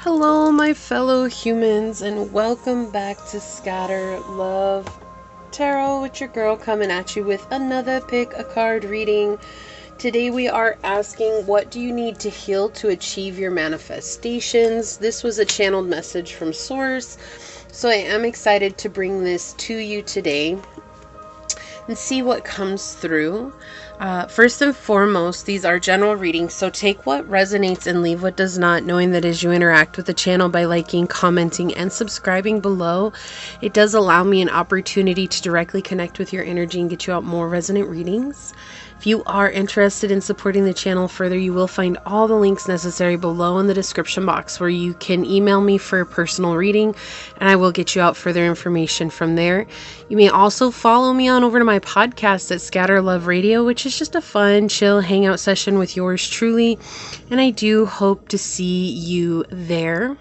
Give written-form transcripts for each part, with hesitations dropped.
Hello, my fellow humans, and welcome back to Scatter Love Tarot with your girl coming at you with another pick a card reading. Today we are asking, what do you need to heal to achieve your manifestations? This was a channeled message from Source, so I am excited to bring this to you today and see what comes through. First and foremost, these are general readings, so take what resonates and leave what does not, knowing that as you interact with the channel by liking, commenting, and subscribing below, it does allow me an opportunity to directly connect with your energy and get you out more resonant readings. If you are interested in supporting the channel further, you will find all the links necessary below in the description box, where you can email me for a personal reading and I will get you out further information from there. You may also follow me on over to my podcast at Scatter Love Radio, which is just a fun, chill hangout session with yours truly, and I do hope to see you there.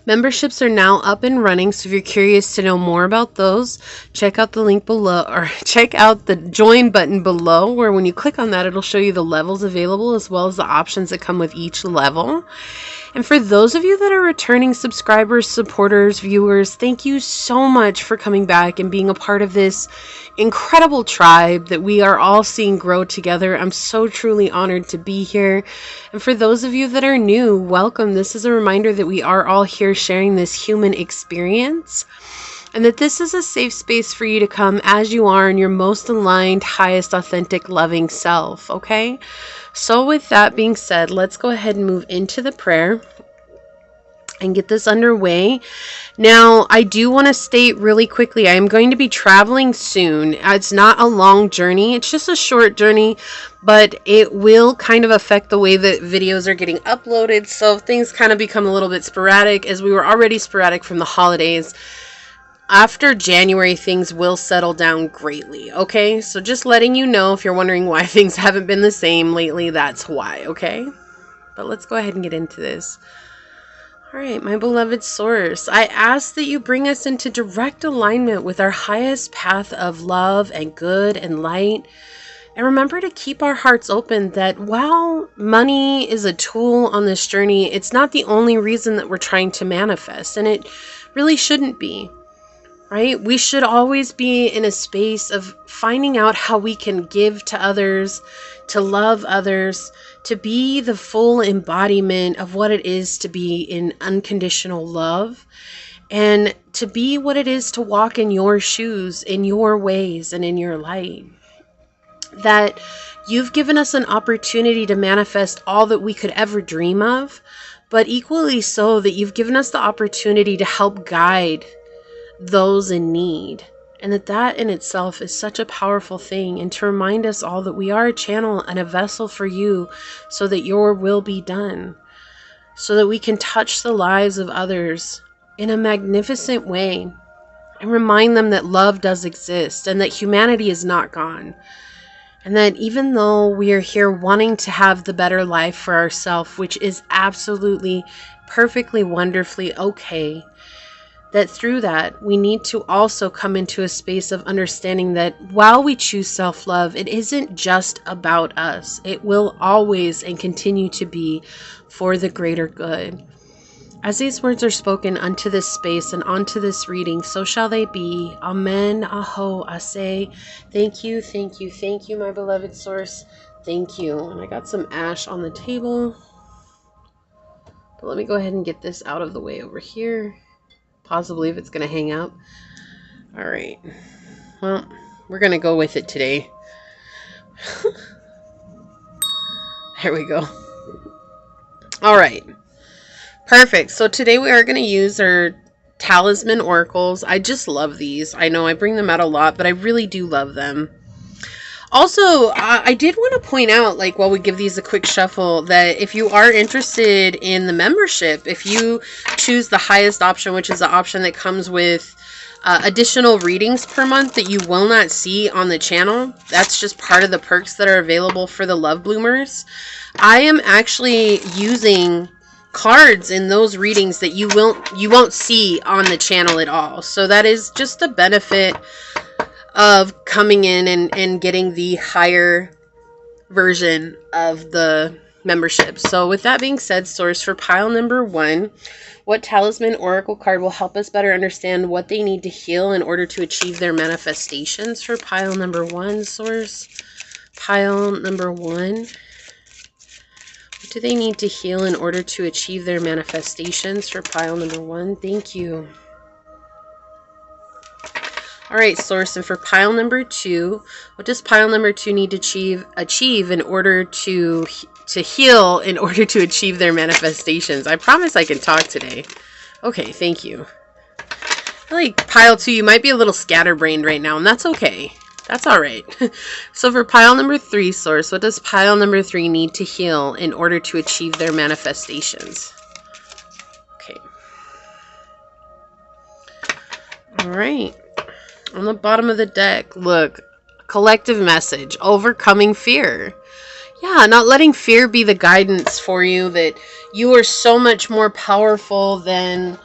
Memberships are now up and running, so if you're curious to know more about those, check out the link below, or check out the join button below, where when you click on that, it'll show you the levels available as well as the options that come with each level. And for those of you that are returning subscribers, supporters, viewers, thank you so much for coming back and being a part of this incredible tribe that we are all seeing grow together. I'm so truly honored to be here. And for those of you that are new, welcome. This is a reminder that we are all here sharing this human experience, and that this is a safe space for you to come as you are in your most aligned, highest, authentic, loving self, okay? So with that being said, let's go ahead and move into the prayer and get this underway. Now, I do want to state really quickly, I am going to be traveling soon. It's not a long journey. It's just a short journey, but it will kind of affect the way that videos are getting uploaded. So things kind of become a little bit sporadic, as we were already sporadic from the holidays. After January, things will settle down greatly, okay? So just letting you know, if you're wondering why things haven't been the same lately, that's why, okay? But let's go ahead and get into this. All right, my beloved Source, I ask that you bring us into direct alignment with our highest path of love and good and light. And remember to keep our hearts open, that while money is a tool on this journey, it's not the only reason that we're trying to manifest, and it really shouldn't be. Right? We should always be in a space of finding out how we can give to others, to love others, to be the full embodiment of what it is to be in unconditional love, and to be what it is to walk in your shoes, in your ways, and in your light. That you've given us an opportunity to manifest all that we could ever dream of, but equally so that you've given us the opportunity to help guide those in need, and that in itself is such a powerful thing, and to remind us all that we are a channel and a vessel for you, so that your will be done, so that we can touch the lives of others in a magnificent way, and remind them that love does exist, and that humanity is not gone, and that even though we are here wanting to have the better life for ourselves, which is absolutely perfectly wonderfully okay, that through that, we need to also come into a space of understanding that while we choose self-love, it isn't just about us. It will always and continue to be for the greater good. As these words are spoken unto this space and onto this reading, so shall they be. Amen. Aho. Ase. Thank you, thank you, thank you, my beloved Source. Thank you. And I got some ash on the table. But let me go ahead and get this out of the way over here. Possibly if it's going to hang out. All right. Well, we're going to go with it today. There we go. All right. Perfect. So today we are going to use our talisman oracles. I just love these. I know I bring them out a lot, but I really do love them. Also, I did want to point out, like, while we give these a quick shuffle, that if you are interested in the membership, if you choose the highest option, which is the option that comes with additional readings per month that you will not see on the channel, that's just part of the perks that are available for the love bloomers. I am actually using cards in those readings that you won't see on the channel at all. So that is just a benefit of coming in and getting the higher version of the membership. So with that being said, Source, for pile number 1, what talisman oracle card will help us better understand what they need to heal in order to achieve their manifestations for pile number 1, Source? Pile number 1. What do they need to heal in order to achieve their manifestations for pile number 1? Thank you. All right, Source, and for pile number 2, what does pile number 2 need to achieve in order to heal in order to achieve their manifestations? I promise I can talk today. Okay, thank you. I like pile 2, you might be a little scatterbrained right now, and that's okay. That's all right. So for pile number 3, Source, what does pile number 3 need to heal in order to achieve their manifestations? Okay. All right. On the bottom of the deck, look, collective message, overcoming fear. Yeah, not letting fear be the guidance for you, that you are so much more powerful than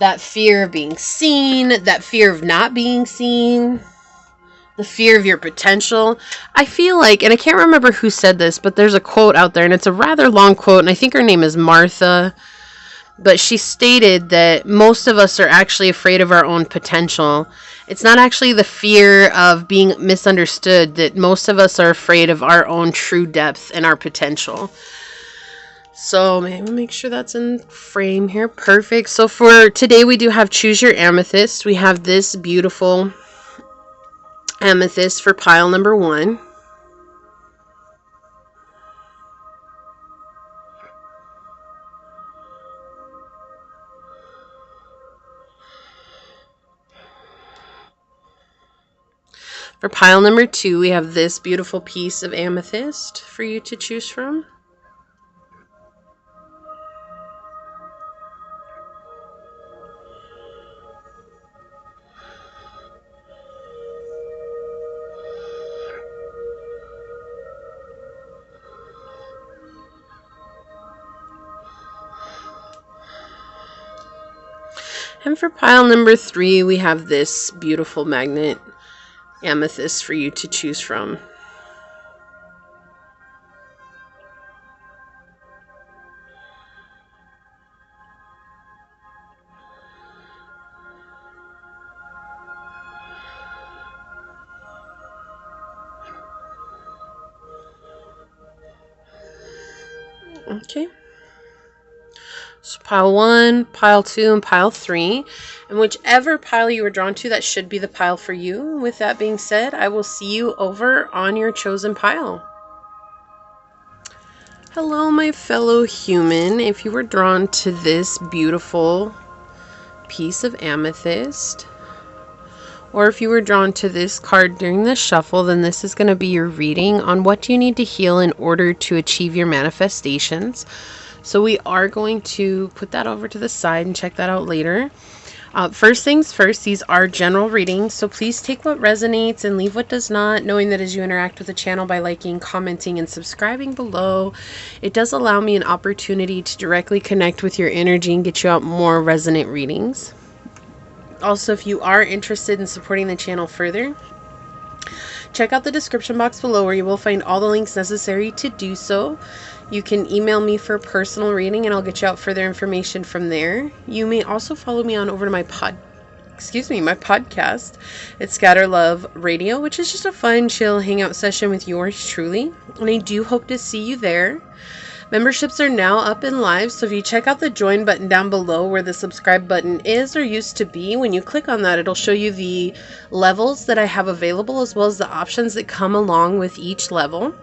that fear of being seen, that fear of not being seen, the fear of your potential. I feel like, and I can't remember who said this, but there's a quote out there, and it's a rather long quote, and I think her name is Martha, but she stated that most of us are actually afraid of our own potential. It's not actually the fear of being misunderstood, that most of us are afraid of our own true depth and our potential. So maybe make sure that's in frame here. Perfect. So for today, we do have Choose Your Amethyst. We have this beautiful amethyst for pile number 1. For pile number 2, we have this beautiful piece of amethyst for you to choose from. And for pile number 3, we have this beautiful magnet amethyst for you to choose from. Okay. So pile 1, pile 2, and pile 3. And whichever pile you were drawn to, that should be the pile for you. With that being said, I will see you over on your chosen pile. Hello, my fellow human. If you were drawn to this beautiful piece of amethyst, or if you were drawn to this card during the shuffle, then this is going to be your reading on what you need to heal in order to achieve your manifestations. So we are going to put that over to the side and check that out later. First things first, these are general readings, so please take what resonates and leave what does not, knowing that as you interact with the channel by liking, commenting, and subscribing below, it does allow me an opportunity to directly connect with your energy and get you out more resonant readings. Also, if you are interested in supporting the channel further, check out the description box below where you will find all the links necessary to do so. You can email me for a personal reading and I'll get you out further information from there. You may also follow me on over to my podcast. It's Scatter Love Radio, which is just a fun, chill hangout session with yours truly. And I do hope to see you there. Memberships are now up and live, so if you check out the join button down below where the subscribe button is or used to be, when you click on that, it'll show you the levels that I have available as well as the options that come along with each level.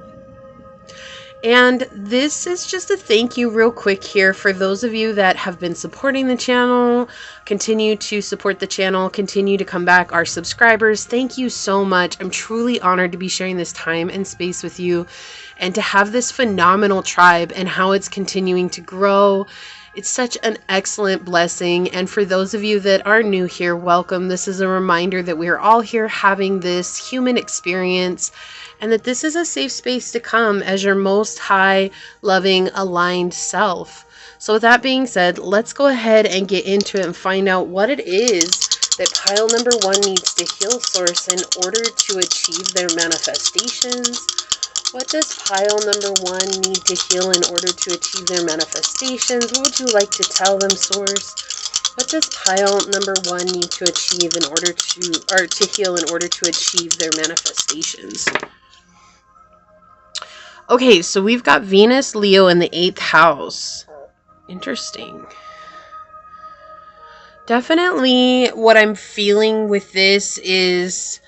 And this is just a thank you real quick here for those of you that have been supporting the channel, continue to support the channel, continue to come back, our subscribers. Thank you so much. I'm truly honored to be sharing this time and space with you and to have this phenomenal tribe and how it's continuing to grow. It's such an excellent blessing. And for those of you that are new here, welcome. This is a reminder that we are all here having this human experience and that this is a safe space to come as your most high, loving, aligned self. So with that being said, let's go ahead and get into it and find out what it is that pile number 1 needs to heal, Source, in order to achieve their manifestations. What does pile number 1 need to heal in order to achieve their manifestations? What would you like to tell them, Source? What does pile number 1 need to achieve in order to heal in order to achieve their manifestations? Okay, so we've got Venus, Leo in the 8th house. Interesting. Definitely what I'm feeling with this is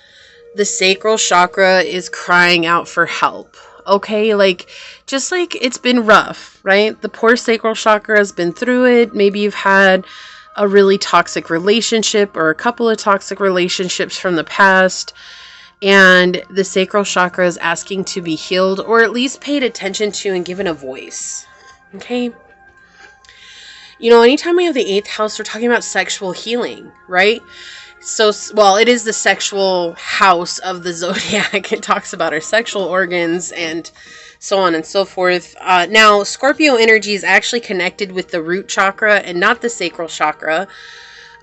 the sacral chakra is crying out for help. Okay, like, just like it's been rough, right? The poor sacral chakra has been through it. Maybe you've had a really toxic relationship or a couple of toxic relationships from the past, and the sacral chakra is asking to be healed, or at least paid attention to and given a voice. Okay? You know, anytime we have the 8th house, we're talking about sexual healing, right? So, well, it is the sexual house of the zodiac. It talks about our sexual organs and so on and so forth. Now, Scorpio energy is actually connected with the root chakra and not the sacral chakra.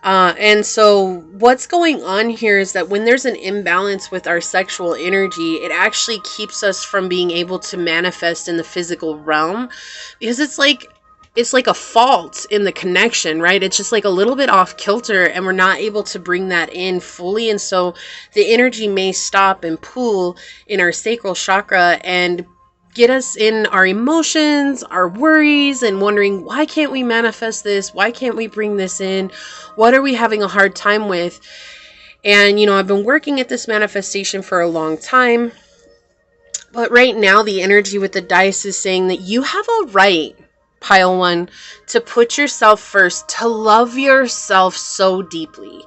And so what's going on here is that when there's an imbalance with our sexual energy, it actually keeps us from being able to manifest in the physical realm, because it's like a fault in the connection, right? It's just like a little bit off kilter, and we're not able to bring that in fully. And so the energy may stop and pool in our sacral chakra and get us in our emotions, our worries, and wondering, why can't we manifest this? Why can't we bring this in? What are we having a hard time with? And, you know, I've been working at this manifestation for a long time, but right now the energy with the dice is saying that you have a right, pile 1, to put yourself first, to love yourself so deeply.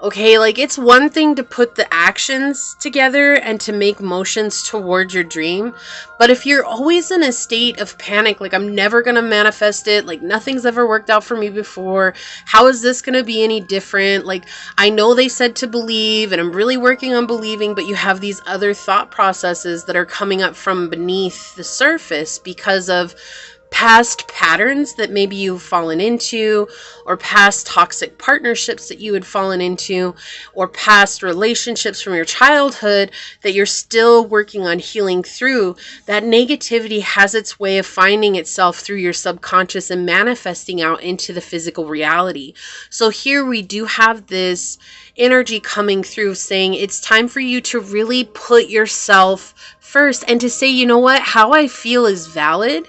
Okay, like, it's one thing to put the actions together and to make motions towards your dream, but if you're always in a state of panic, like, I'm never gonna manifest it, like, nothing's ever worked out for me before, how is this gonna be any different, like, I know they said to believe, and I'm really working on believing, but you have these other thought processes that are coming up from beneath the surface because of past patterns that maybe you've fallen into, or past toxic partnerships that you had fallen into, or past relationships from your childhood that you're still working on healing through. That negativity has its way of finding itself through your subconscious and manifesting out into the physical reality. So here we do have this energy coming through saying it's time for you to really put yourself first and to say, you know what, how I feel is valid.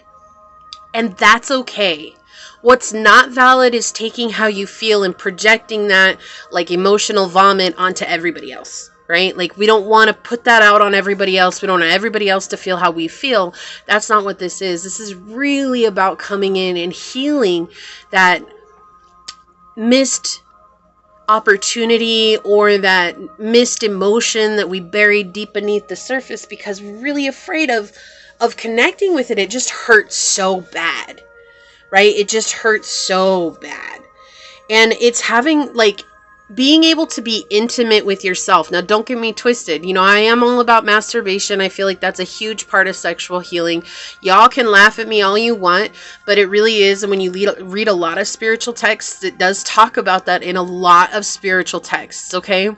And that's okay. What's not valid is taking how you feel and projecting that like emotional vomit onto everybody else, right? Like, we don't want to put that out on everybody else. We don't want everybody else to feel how we feel. That's not what this is. This is really about coming in and healing that missed opportunity or that missed emotion that we buried deep beneath the surface because we're really afraid of connecting with it. It just hurts so bad, right? It just hurts so bad. And it's having, like, being able to be intimate with yourself. Now, don't get me twisted. You know, I am all about masturbation. I feel like that's a huge part of sexual healing. Y'all can laugh at me all you want, but it really is. And when you read a lot of spiritual texts, it does talk about that in a lot of spiritual texts, okay?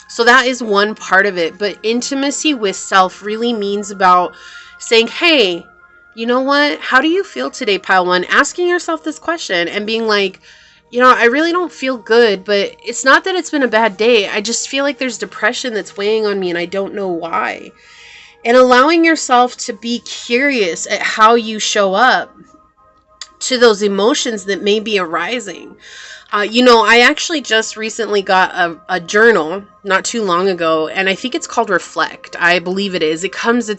So that is one part of it. But intimacy with self really means about saying, hey, you know what? How do you feel today, pile 1? Asking yourself this question and being like, you know, I really don't feel good, but it's not that it's been a bad day. I just feel like there's depression that's weighing on me and I don't know why. And allowing yourself to be curious at how you show up to those emotions that may be arising. You know, I actually just recently got a journal not too long ago, and I think it's called Reflect. I believe it is. It comes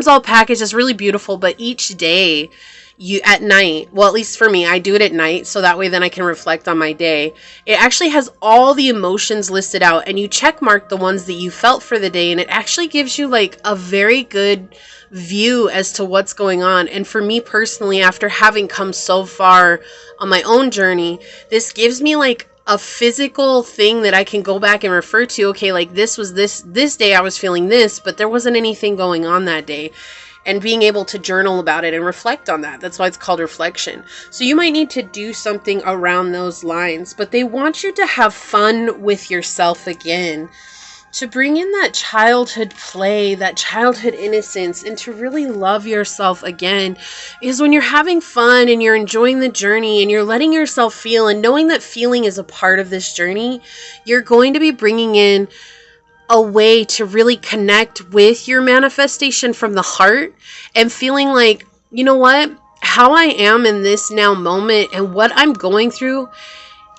all packaged. It's really beautiful, but each day you at night, well, at least for me, I do it at night, so that way then I can reflect on my day. It actually has all the emotions listed out, and you check mark the ones that you felt for the day, and it actually gives you like a very good view as to what's going on. And for me personally, after having come so far on my own journey, this gives me like a physical thing that I can go back and refer to. Okay, like this day I was feeling this, but there wasn't anything going on that day. And being able to journal about it and reflect on that. That's why it's called reflection. So you might need to do something around those lines, but they want you to have fun with yourself again, to bring in that childhood play, that childhood innocence, and to really love yourself again. Is when you're having fun and you're enjoying the journey and you're letting yourself feel and knowing that feeling is a part of this journey, you're going to be bringing in a way to really connect with your manifestation from the heart and feeling like, you know what, how I am in this now moment and what I'm going through,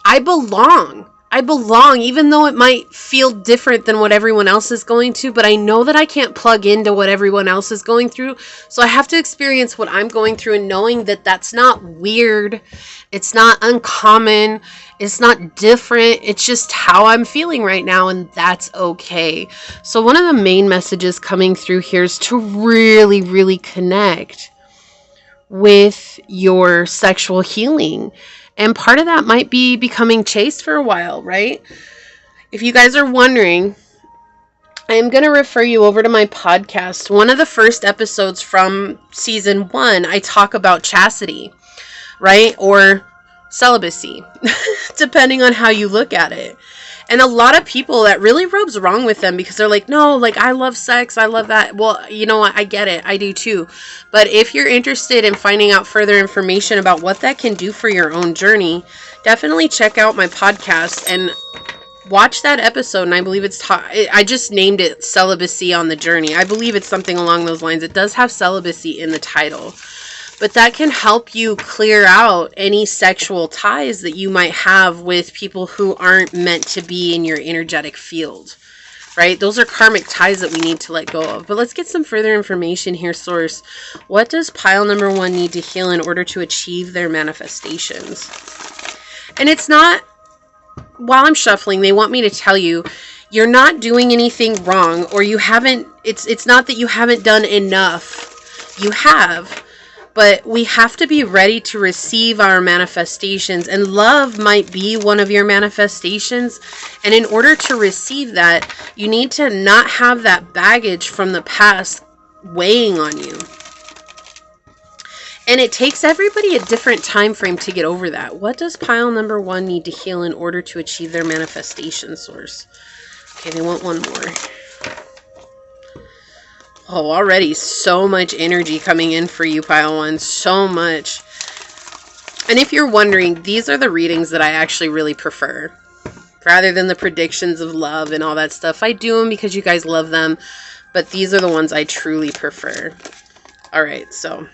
I belong. I belong, even though it might feel different than what everyone else is going to, but I know that I can't plug into what everyone else is going through. So I have to experience what I'm going through, and knowing that that's not weird. It's not uncommon. It's not different. It's just how I'm feeling right now, and that's okay. So one of the main messages coming through here is to really, really connect with your sexual healing. And part of that might be becoming chaste for a while, right? If you guys are wondering, I am going to refer you over to my podcast. One of the first episodes from season 1, I talk about chastity, right? Or celibacy, depending on how you look at it. And a lot of people, that really rubs wrong with them because they're like, no, like, I love sex. I love that. Well, you know what? I get it. I do too. But if you're interested in finding out further information about what that can do for your own journey, definitely check out my podcast and watch that episode. And I believe I just named it Celibacy on the Journey. I believe it's something along those lines. It does have celibacy in the title. But that can help you clear out any sexual ties that you might have with people who aren't meant to be in your energetic field, right? Those are karmic ties that we need to let go of. But let's get some further information here, Source. What does pile number 1 need to heal in order to achieve their manifestations? And it's not, while I'm shuffling, they want me to tell you, you're not doing anything wrong, or you haven't, it's not that you haven't done enough. You have. But we have to be ready to receive our manifestations, and love might be one of your manifestations. And in order to receive that, you need to not have that baggage from the past weighing on you. And it takes everybody a different time frame to get over that. What does pile number 1 need to heal in order to achieve their manifestation, Source? Okay, they want one more. Oh, already so much energy coming in for you, pile 1. So much. And if you're wondering, these are the readings that I actually really prefer. Rather than the predictions of love and all that stuff. I do them because you guys love them. But these are the ones I truly prefer. Alright, so.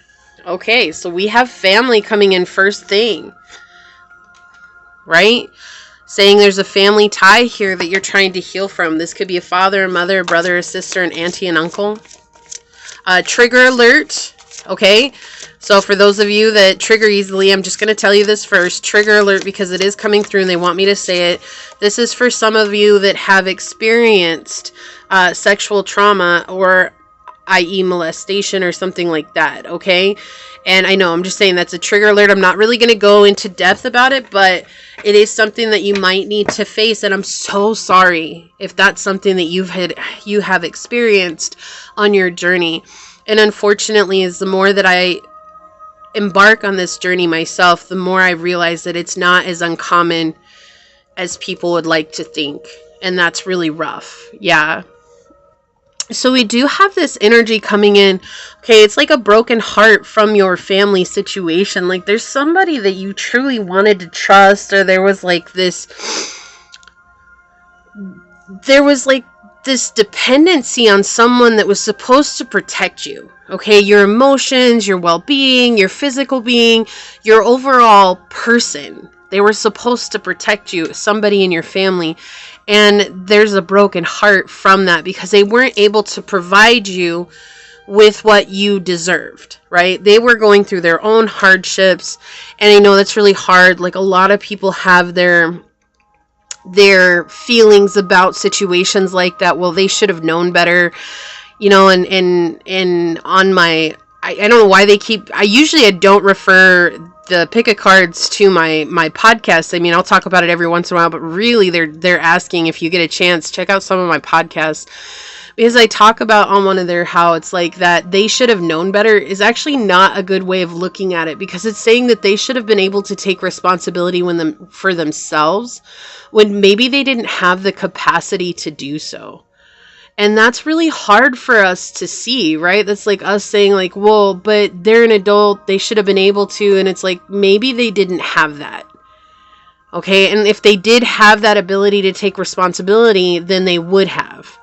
Okay, so we have family coming in first thing. Right? Saying there's a family tie here that you're trying to heal from. This could be a father, a mother, a brother, a sister, an auntie, an uncle. Trigger alert. Okay, so for those of you that trigger easily, I'm just going to tell you this first. Trigger alert, because it is coming through and they want me to say it. This is for some of you that have experienced sexual trauma, or i.e. molestation or something like that. Okay, and I know I'm just saying that's a trigger alert. I'm not really going to go into depth about it, but it is something that you might need to face, and I'm so sorry if that's something that you have experienced on your journey. And unfortunately, is the more that I embark on this journey myself, the more I realize that it's not as uncommon as people would like to think, and that's really rough. Yeah. So we do have this energy coming in. Okay, it's like a broken heart from your family situation. Like there's somebody that you truly wanted to trust, or there was like this dependency on someone that was supposed to protect you. Okay, your emotions, your well-being, your physical being, your overall person. They were supposed to protect you, somebody in your family. And there's a broken heart from that because they weren't able to provide you with what you deserved, right? They were going through their own hardships. And I know that's really hard. Like a lot of people have their feelings about situations like that. Well, they should have known better, you know, and on my, I don't know why they keep, I don't refer the pick a cards to my podcast. I mean, I'll talk about it every once in a while, but really they're asking if you get a chance, check out some of my podcasts, because I talk about on one of their, how it's like that they should have known better is actually not a good way of looking at it, because it's saying that they should have been able to take responsibility for themselves when maybe they didn't have the capacity to do so. And that's really hard for us to see, right? That's like us saying like, well, but they're an adult, they should have been able to. And it's like, maybe they didn't have that. Okay. And if they did have that ability to take responsibility, then they would have.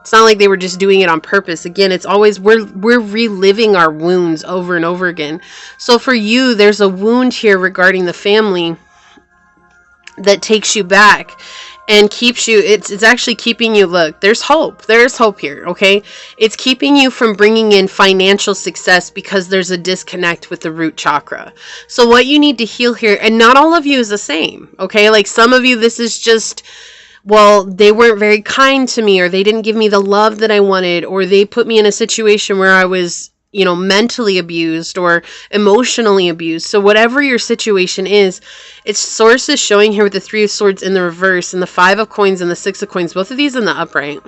It's not like they were just doing it on purpose. Again, it's always, we're reliving our wounds over and over again. So for you, there's a wound here regarding the family that takes you back and keeps you, it's actually keeping you, look, there's hope here, okay? It's keeping you from bringing in financial success because there's a disconnect with the root chakra. So what you need to heal here, and not all of you is the same, okay? Like some of you, this is just, well, they weren't very kind to me, or they didn't give me the love that I wanted, or they put me in a situation where I was, you know, mentally abused or emotionally abused. So whatever your situation is, its source is showing here with the 3 of Swords in the reverse and the 5 of Coins and the 6 of Coins, both of these in the upright,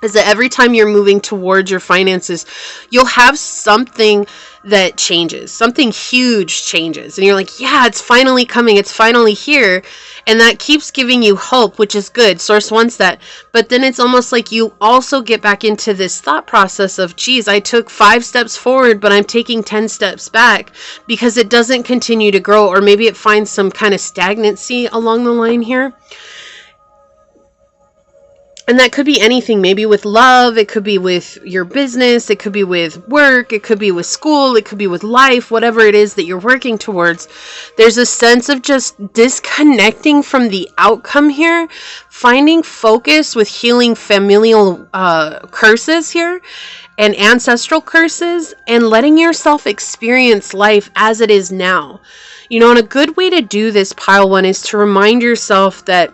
is that every time you're moving towards your finances, you'll have something that changes. Something huge changes. And you're like, yeah, it's finally coming. It's finally here. And that keeps giving you hope, which is good. Source wants that. But then it's almost like you also get back into this thought process of, geez, I took 5 steps forward, but I'm taking 10 steps back because it doesn't continue to grow. Or maybe it finds some kind of stagnancy along the line here. And that could be anything, maybe with love, it could be with your business, it could be with work, it could be with school, it could be with life, whatever it is that you're working towards. There's a sense of just disconnecting from the outcome here, finding focus with healing familial curses here and ancestral curses, and letting yourself experience life as it is now. You know, and a good way to do this, Pile 1, is to remind yourself that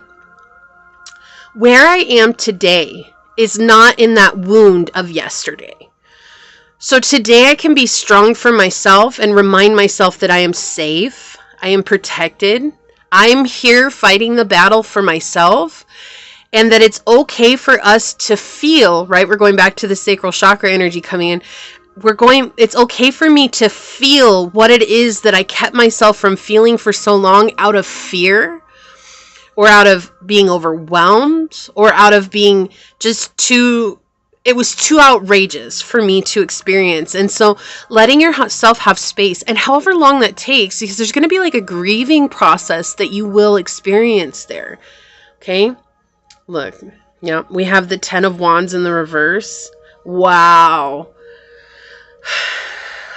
where I am today is not in that wound of yesterday. So today I can be strong for myself and remind myself that I am safe, I am protected, I am here fighting the battle for myself, and that it's okay for us to feel, right? We're going back to the sacral chakra energy coming in. It's okay for me to feel what it is that I kept myself from feeling for so long out of fear, or out of being overwhelmed, or out of being just it was too outrageous for me to experience. And so letting yourself have space, and however long that takes, because there's going to be like a grieving process that you will experience there. Okay. Look, yeah, we have the 10 of Wands in the reverse. Wow.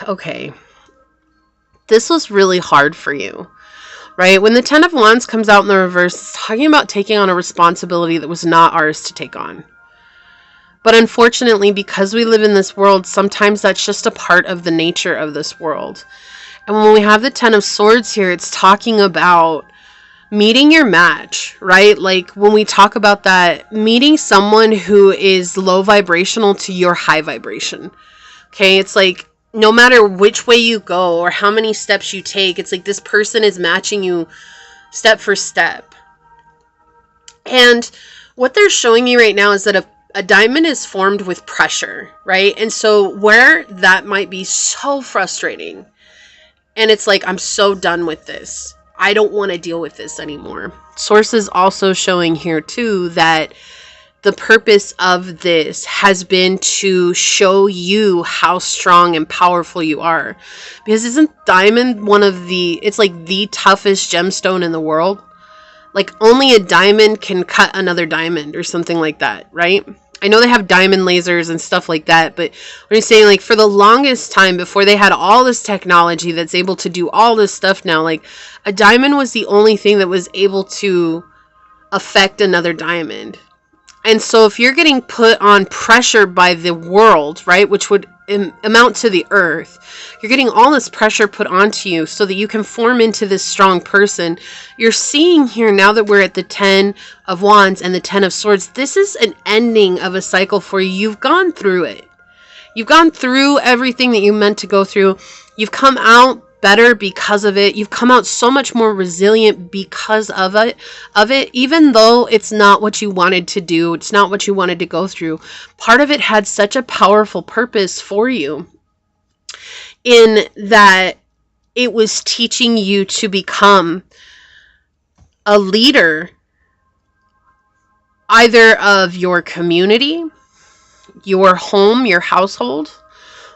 Okay. This was really hard for you. Right? When the 10 of Wands comes out in the reverse, it's talking about taking on a responsibility that was not ours to take on. But unfortunately, because we live in this world, sometimes that's just a part of the nature of this world. And when we have the 10 of Swords here, it's talking about meeting your match, right? Like when we talk about that, meeting someone who is low vibrational to your high vibration. Okay? It's like, no matter which way you go or how many steps you take, it's like this person is matching you step for step. And what they're showing me right now is that a diamond is formed with pressure, right? And so where that might be so frustrating, and it's like, I'm so done with this. I don't want to deal with this anymore. Source is also showing here too that the purpose of this has been to show you how strong and powerful you are. Because isn't diamond it's like the toughest gemstone in the world? Like only a diamond can cut another diamond or something like that, right? I know they have diamond lasers and stuff like that, but when you're saying like for the longest time before they had all this technology that's able to do all this stuff now, like a diamond was the only thing that was able to affect another diamond. And so if you're getting put on pressure by the world, right, which would amount to the earth, you're getting all this pressure put onto you so that you can form into this strong person. You're seeing here, now that we're at the 10 of Wands and the 10 of Swords, this is an ending of a cycle for you. You've gone through it. You've gone through everything that you meant to go through. You've come out better because of it. You've come out so much more resilient because of it, even though it's not what you wanted to do. It's not what you wanted to go through. Part of it had such a powerful purpose for you, in that it was teaching you to become a leader either of your community, your home, your household,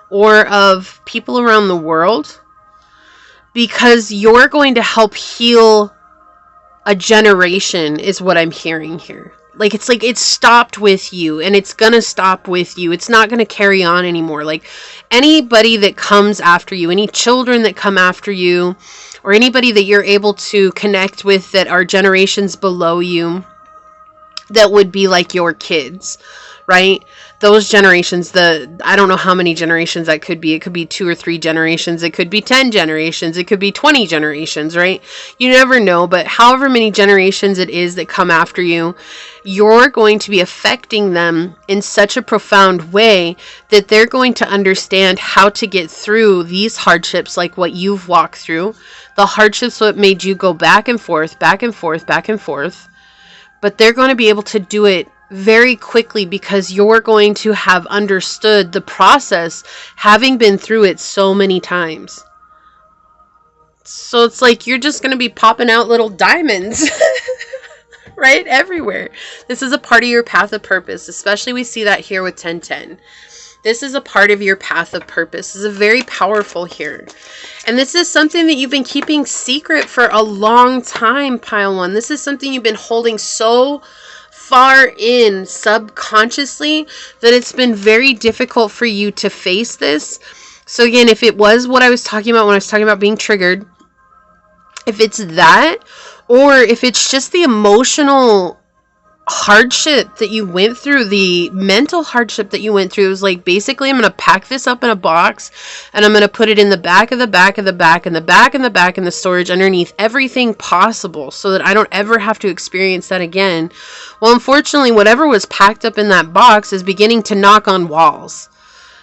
or of people around the world, because you're going to help heal a generation is what I'm hearing here. Like, it's like it's stopped with you, and it's gonna stop with you. It's not gonna carry on anymore. Like, anybody that comes after you, any children that come after you, or anybody that you're able to connect with that are generations below you, that would be like your kids, right? Those generations, I don't know how many generations that could be. It could be 2 or 3 generations. It could be 10 generations. It could be 20 generations, right? You never know, but however many generations it is that come after you, you're going to be affecting them in such a profound way that they're going to understand how to get through these hardships, like what you've walked through. The hardships what made you go back and forth, back and forth, back and forth. But they're going to be able to do it very quickly because you're going to have understood the process, having been through it so many times. So it's like you're just going to be popping out little diamonds, right? Everywhere. This is a part of your path of purpose, especially we see that here with 1010. This is a part of your path of purpose. This is very powerful here. And this is something that you've been keeping secret for a long time, Pile 1. This is something you've been holding so far in subconsciously that it's been very difficult for you to face this. So again, if it was what I was talking about when I was talking about being triggered, if it's that, or if it's just the emotional hardship that you went through, the mental hardship that you went through, it was like, basically, I'm going to pack this up in a box and I'm going to put it in the back of the back of the back and the back and the back in the storage underneath everything possible so that I don't ever have to experience that again. Well, unfortunately, whatever was packed up in that box is beginning to knock on walls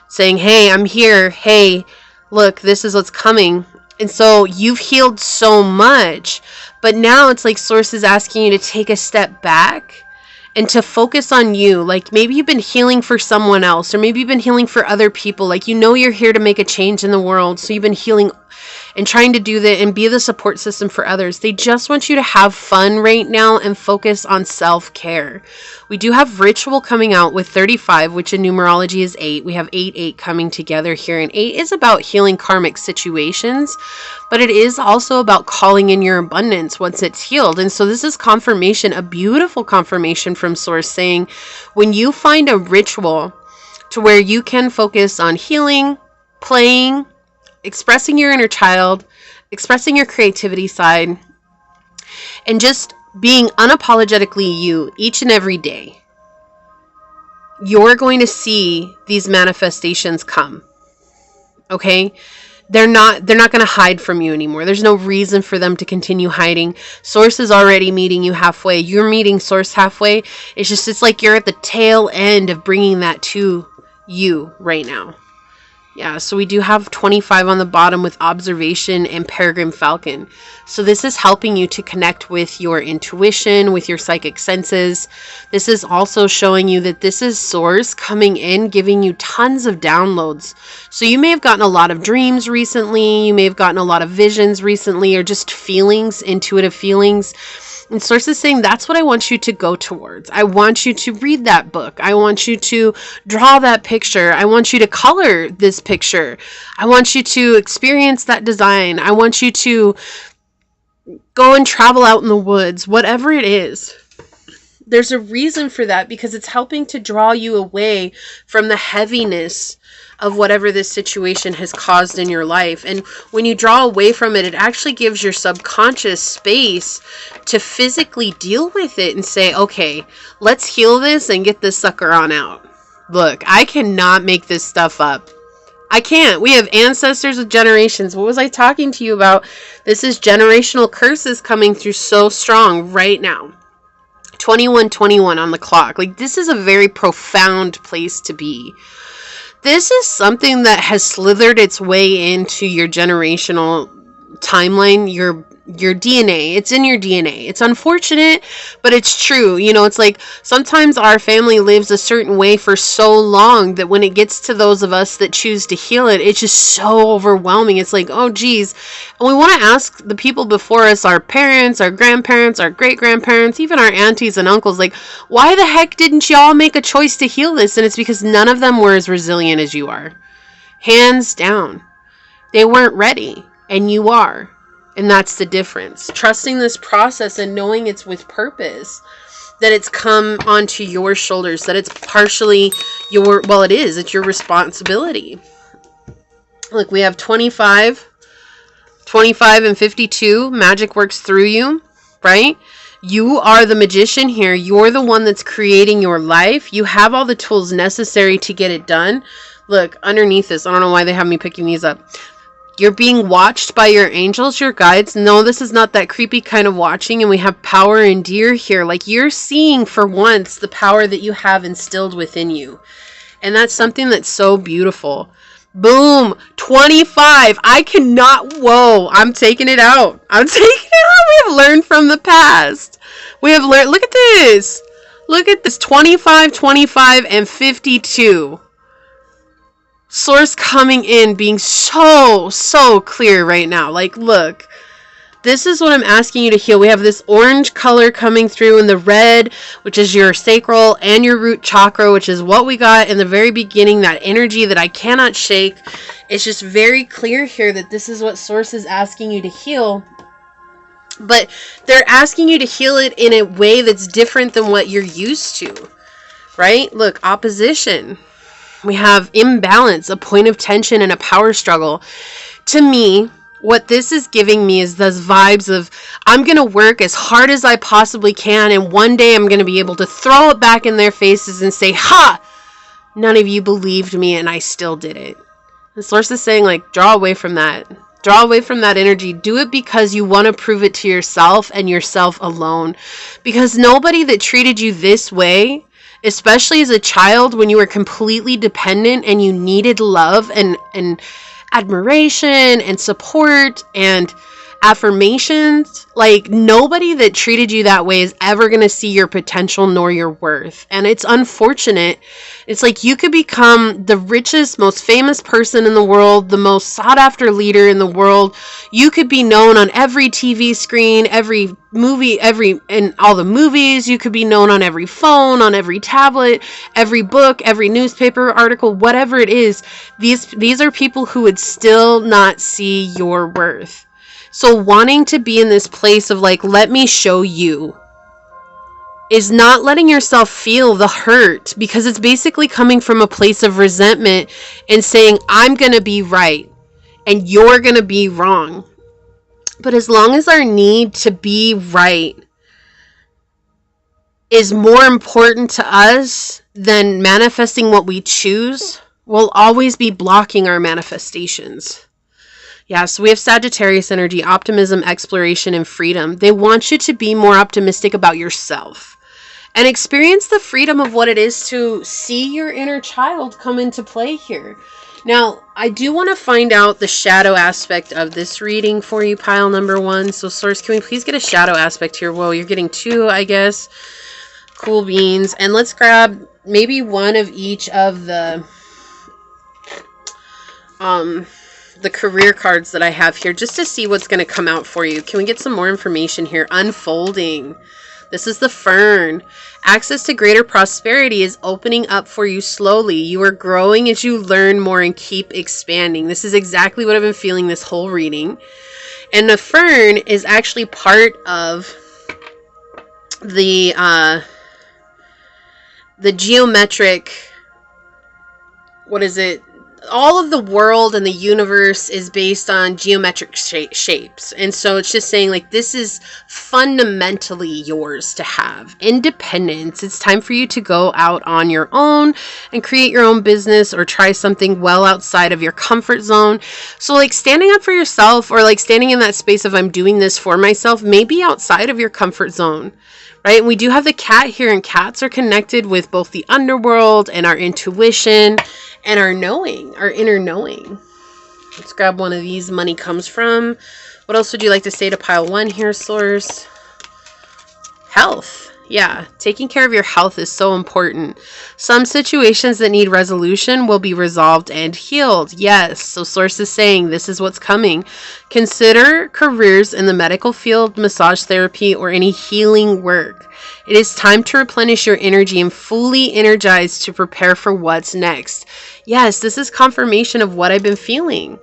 saying, hey, I'm here. Hey, look, this is what's coming. And so you've healed so much, but now it's like Source is asking you to take a step back and to focus on you. Like, maybe you've been healing for someone else, or maybe you've been healing for other people. Like, you know, you're here to make a change in the world. So you've been healing and trying to do that and be the support system for others. They just want you to have fun right now and focus on self-care. We do have ritual coming out with 35, which in numerology is 8. We have 8 coming together here. And 8 is about healing karmic situations, but it is also about calling in your abundance once it's healed. And so this is confirmation, a beautiful confirmation from Source saying, when you find a ritual to where you can focus on healing, playing, expressing your inner child, expressing your creativity side, and just being unapologetically you each and every day, you're going to see these manifestations come. Okay? They're not going to hide from you anymore. There's no reason for them to continue hiding. Source is already meeting you halfway. You're meeting Source halfway. It's like you're at the tail end of bringing that to you right now. Yeah, so we do have 25 on the bottom with observation and peregrine falcon. So this is helping you to connect with your intuition, with your psychic senses. This is also showing you that this is Source coming in, giving you tons of downloads. So you may have gotten a lot of dreams recently. You may have gotten a lot of visions recently, or just feelings, intuitive feelings. And Source is saying, that's what I want you to go towards. I want you to read that book. I want you to draw that picture. I want you to color this picture. I want you to experience that design. I want you to go and travel out in the woods, whatever it is. There's a reason for that, because it's helping to draw you away from the heaviness of whatever this situation has caused in your life. And when you draw away from it, it actually gives your subconscious space to physically deal with it and say, okay, let's heal this and get this sucker on out. Look, I cannot make this stuff up. I can't. We have ancestors with generations. What was I talking to you about? This is generational curses coming through so strong right now. 2121 on the clock. Like, this is a very profound place to be. This is something that has slithered its way into your generational timeline, your your DNA. It's in your DNA. It's unfortunate, but it's true. You know, it's like sometimes our family lives a certain way for so long that when it gets to those of us that choose to heal it, it's just so overwhelming. It's like, oh geez. And we want to ask the people before us, our parents, our grandparents, our great-grandparents, even our aunties and uncles, like, why the heck didn't y'all make a choice to heal this? And it's because none of them were as resilient as you are. Hands down. They weren't ready, and you are. And that's the difference. Trusting this process and knowing it's with purpose, that it's come onto your shoulders, that it's partially your, well, it is, it's your responsibility. Look, we have 25 and 52. Magic works through you, right? You are the magician here. You're the one that's creating your life. You have all the tools necessary to get it done. Look, underneath this, I don't know why they have me picking these up. You're being watched by your angels, your guides. No, this is not that creepy kind of watching. And we have power and deer here. Like, you're seeing for once the power that you have instilled within you. And that's something that's so beautiful. Boom. 25. I cannot. Whoa. I'm taking it out. I'm taking it out. We have learned from the past. We have learned. Look at this. Look at this. 25, 25, and 52. Source coming in, being so clear right now. Like, look, this is what I'm asking you to heal. We have this orange color coming through, and the red, which is your sacral and your root chakra, which is what we got in the very beginning, that energy that I cannot shake. It's just very clear here that this is what Source is asking you to heal. But they're asking you to heal it in a way that's different than what you're used to, right? Look, opposition. We have imbalance, a point of tension, and a power struggle. To me, what this is giving me is those vibes of, I'm going to work as hard as I possibly can, and one day I'm going to be able to throw it back in their faces and say, ha! None of you believed me, and I still did it. The Source is saying, like, draw away from that. Draw away from that energy. Do it because you want to prove it to yourself and yourself alone. Because nobody that treated you this way, especially as a child when you were completely dependent and you needed love and admiration and support and affirmations, like, nobody that treated you that way is ever going to see your potential nor your worth. And it's unfortunate. It's like you could become the richest, most famous person in the world, the most sought after leader in the world. You could be known on every TV screen, every movie, in all the movies. You could be known on every phone, on every tablet, every book, every newspaper article, whatever it is. These are people who would still not see your worth. So wanting to be in this place of, like, let me show you, is not letting yourself feel the hurt, because it's basically coming from a place of resentment and saying, I'm going to be right and you're going to be wrong. But as long as our need to be right is more important to us than manifesting what we choose, we'll always be blocking our manifestations. Yeah, so we have Sagittarius energy, optimism, exploration, and freedom. They want you to be more optimistic about yourself and experience the freedom of what it is to see your inner child come into play here. Now, I do want to find out the shadow aspect of this reading for you, pile number 1. So, Source, can we please get a shadow aspect here? Whoa, you're getting 2, I guess. Cool beans. And let's grab maybe one of each of the career cards that I have here, just to see what's going to come out for you. Can we get some more information here? Unfolding. This is the Fern. Access to greater prosperity is opening up for you slowly. You are growing as you learn more and keep expanding. This is exactly what I've been feeling this whole reading. And the Fern is actually part of the geometric, what is it? All of the world and the universe is based on geometric shapes. And so it's just saying, like, this is fundamentally yours to have. Independence. It's time for you to go out on your own and create your own business or try something well outside of your comfort zone. So, like, standing up for yourself, or like standing in that space of, I'm doing this for myself, maybe outside of your comfort zone. Right? And we do have the cat here, and cats are connected with both the underworld and our intuition and our knowing, our inner knowing. Let's grab one of these. Money comes from What else would you like to say to pile 1 here, Source? Health. Yeah, taking care of your health is so important. Some situations that need resolution will be resolved and healed. Yes, so Source is saying this is what's coming. Consider careers in the medical field, massage therapy, or any healing work. It is time to replenish your energy and fully energize to prepare for what's next. Yes, this is confirmation of what I've been feeling.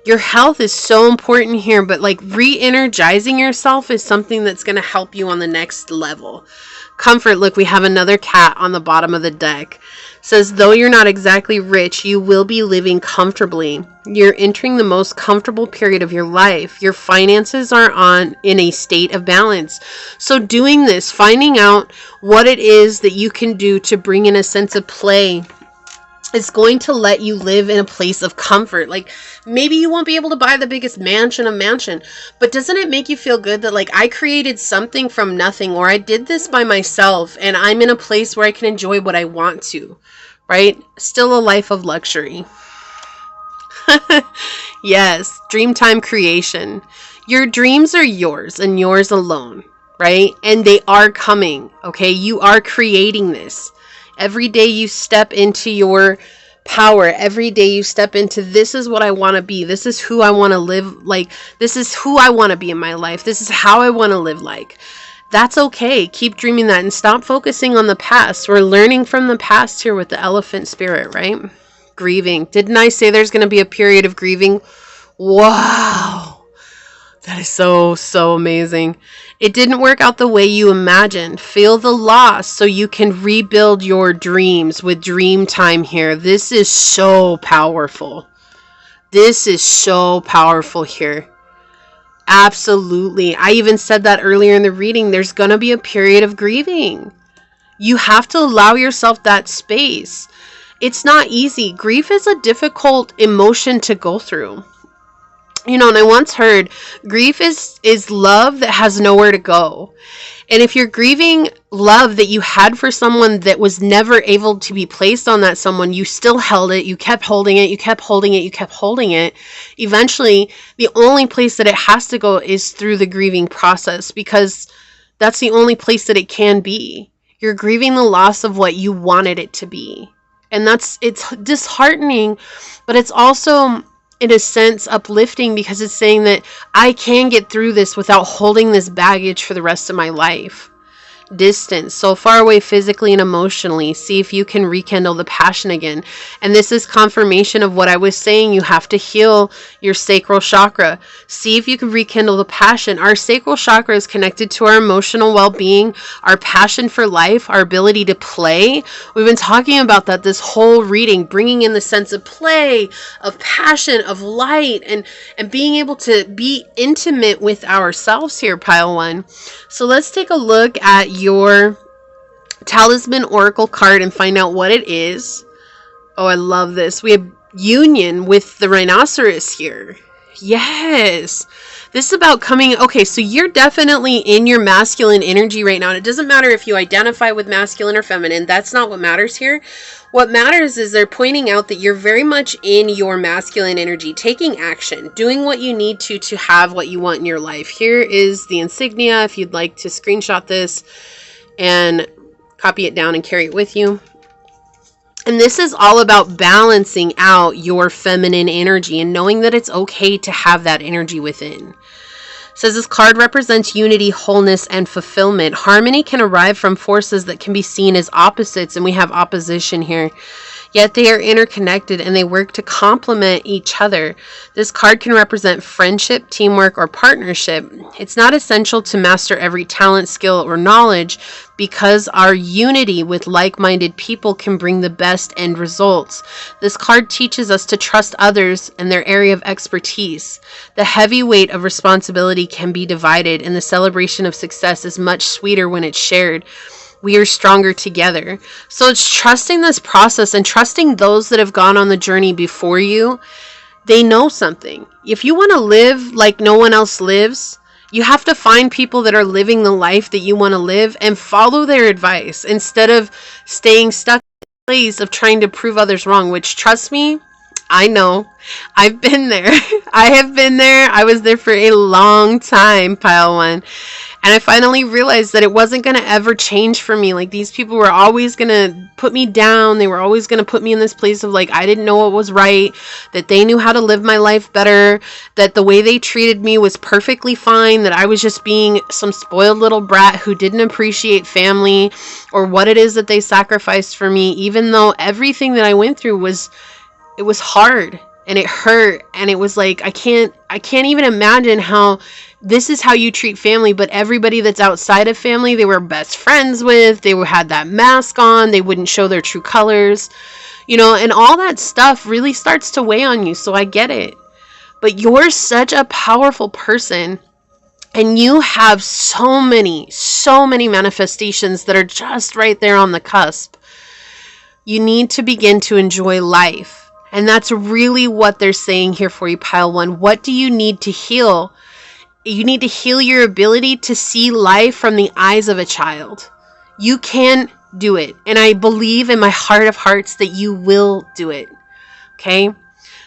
Your health is so important here, but like re-energizing yourself is something that's going to help you on the next level. Comfort. Look, we have another cat on the bottom of the deck. Says, though you're not exactly rich, you will be living comfortably. You're entering the most comfortable period of your life. Your finances are in a state of balance. So doing this, finding out what it is that you can do to bring in a sense of play, it's going to let you live in a place of comfort. Like, maybe you won't be able to buy the biggest mansion, but doesn't it make you feel good that, like, I created something from nothing, or I did this by myself, and I'm in a place where I can enjoy what I want to, right? Still a life of luxury. Yes, dreamtime creation. Your dreams are yours and yours alone, right? And they are coming, okay? You are creating this. Every day you step into your power. Every day you step into, this is what I want to be. This is who I want to live like. This is who I want to be in my life. This is how I want to live like. That's okay. Keep dreaming that and stop focusing on the past. We're learning from the past here with the elephant spirit, right? Grieving. Didn't I say there's going to be a period of grieving? Wow. That is so, so amazing. It didn't work out the way you imagined. Feel the loss so you can rebuild your dreams with dream time here. This is so powerful. This is so powerful here. Absolutely. I even said that earlier in the reading. There's going to be a period of grieving. You have to allow yourself that space. It's not easy. Grief is a difficult emotion to go through. You know, and I once heard grief is love that has nowhere to go. And if you're grieving love that you had for someone that was never able to be placed on that someone, you still held it, you kept holding it, you kept holding it, you kept holding it. Eventually, the only place that it has to go is through the grieving process, because that's the only place that it can be. You're grieving the loss of what you wanted it to be. And it's disheartening, but it's also, in a sense, uplifting, because it's saying that I can get through this without holding this baggage for the rest of my life. Distance, so far away physically and emotionally. See if you can rekindle the passion again. And this is confirmation of what I was saying. You have to heal your sacral chakra. See if you can rekindle the passion. Our sacral chakra is connected to our emotional well-being, our passion for life, our ability to play. We've been talking about that this whole reading, bringing in the sense of play, of passion, of light, and being able to be intimate with ourselves here, pile 1. So let's take a look at your talisman oracle card and find out what it is. Oh, I love this. We have union with the rhinoceros here. Yes. This is about coming. Okay, so you're definitely in your masculine energy right now. And it doesn't matter if you identify with masculine or feminine. That's not what matters here. What matters is they're pointing out that you're very much in your masculine energy, taking action, doing what you need to have what you want in your life. Here is the insignia if you'd like to screenshot this and copy it down and carry it with you. And this is all about balancing out your feminine energy and knowing that it's okay to have that energy within. It says this card represents unity, wholeness, and fulfillment. Harmony can arrive from forces that can be seen as opposites, and we have opposition here. Yet they are interconnected and they work to complement each other. This card can represent friendship, teamwork, or partnership. It's not essential to master every talent, skill, or knowledge, because our unity with like-minded people can bring the best end results. This card teaches us to trust others and their area of expertise. The heavy weight of responsibility can be divided, and the celebration of success is much sweeter when it's shared. We are stronger together. So it's trusting this process and trusting those that have gone on the journey before you. They know something. If you want to live like no one else lives, you have to find people that are living the life that you want to live and follow their advice instead of staying stuck in the place of trying to prove others wrong, which, trust me, I know. I've been there. I have been there. I was there for a long time, pile one. And I finally realized that it wasn't going to ever change for me. Like, these people were always going to put me down. They were always going to put me in this place of, like, I didn't know what was right, that they knew how to live my life better, that the way they treated me was perfectly fine, that I was just being some spoiled little brat who didn't appreciate family or what it is that they sacrificed for me, even though everything that I went through was hard and it hurt, and it was like, I can't even imagine how this is how you treat family, but everybody that's outside of family, they were best friends with, they had that mask on, they wouldn't show their true colors, and all that stuff really starts to weigh on you. So I get it, but you're such a powerful person, and you have so many manifestations that are just right there on the cusp. You need to begin to enjoy life. And that's really what they're saying here for you, pile one. What do you need to heal? You need to heal your ability to see life from the eyes of a child. You can do it. And I believe in my heart of hearts that you will do it. Okay?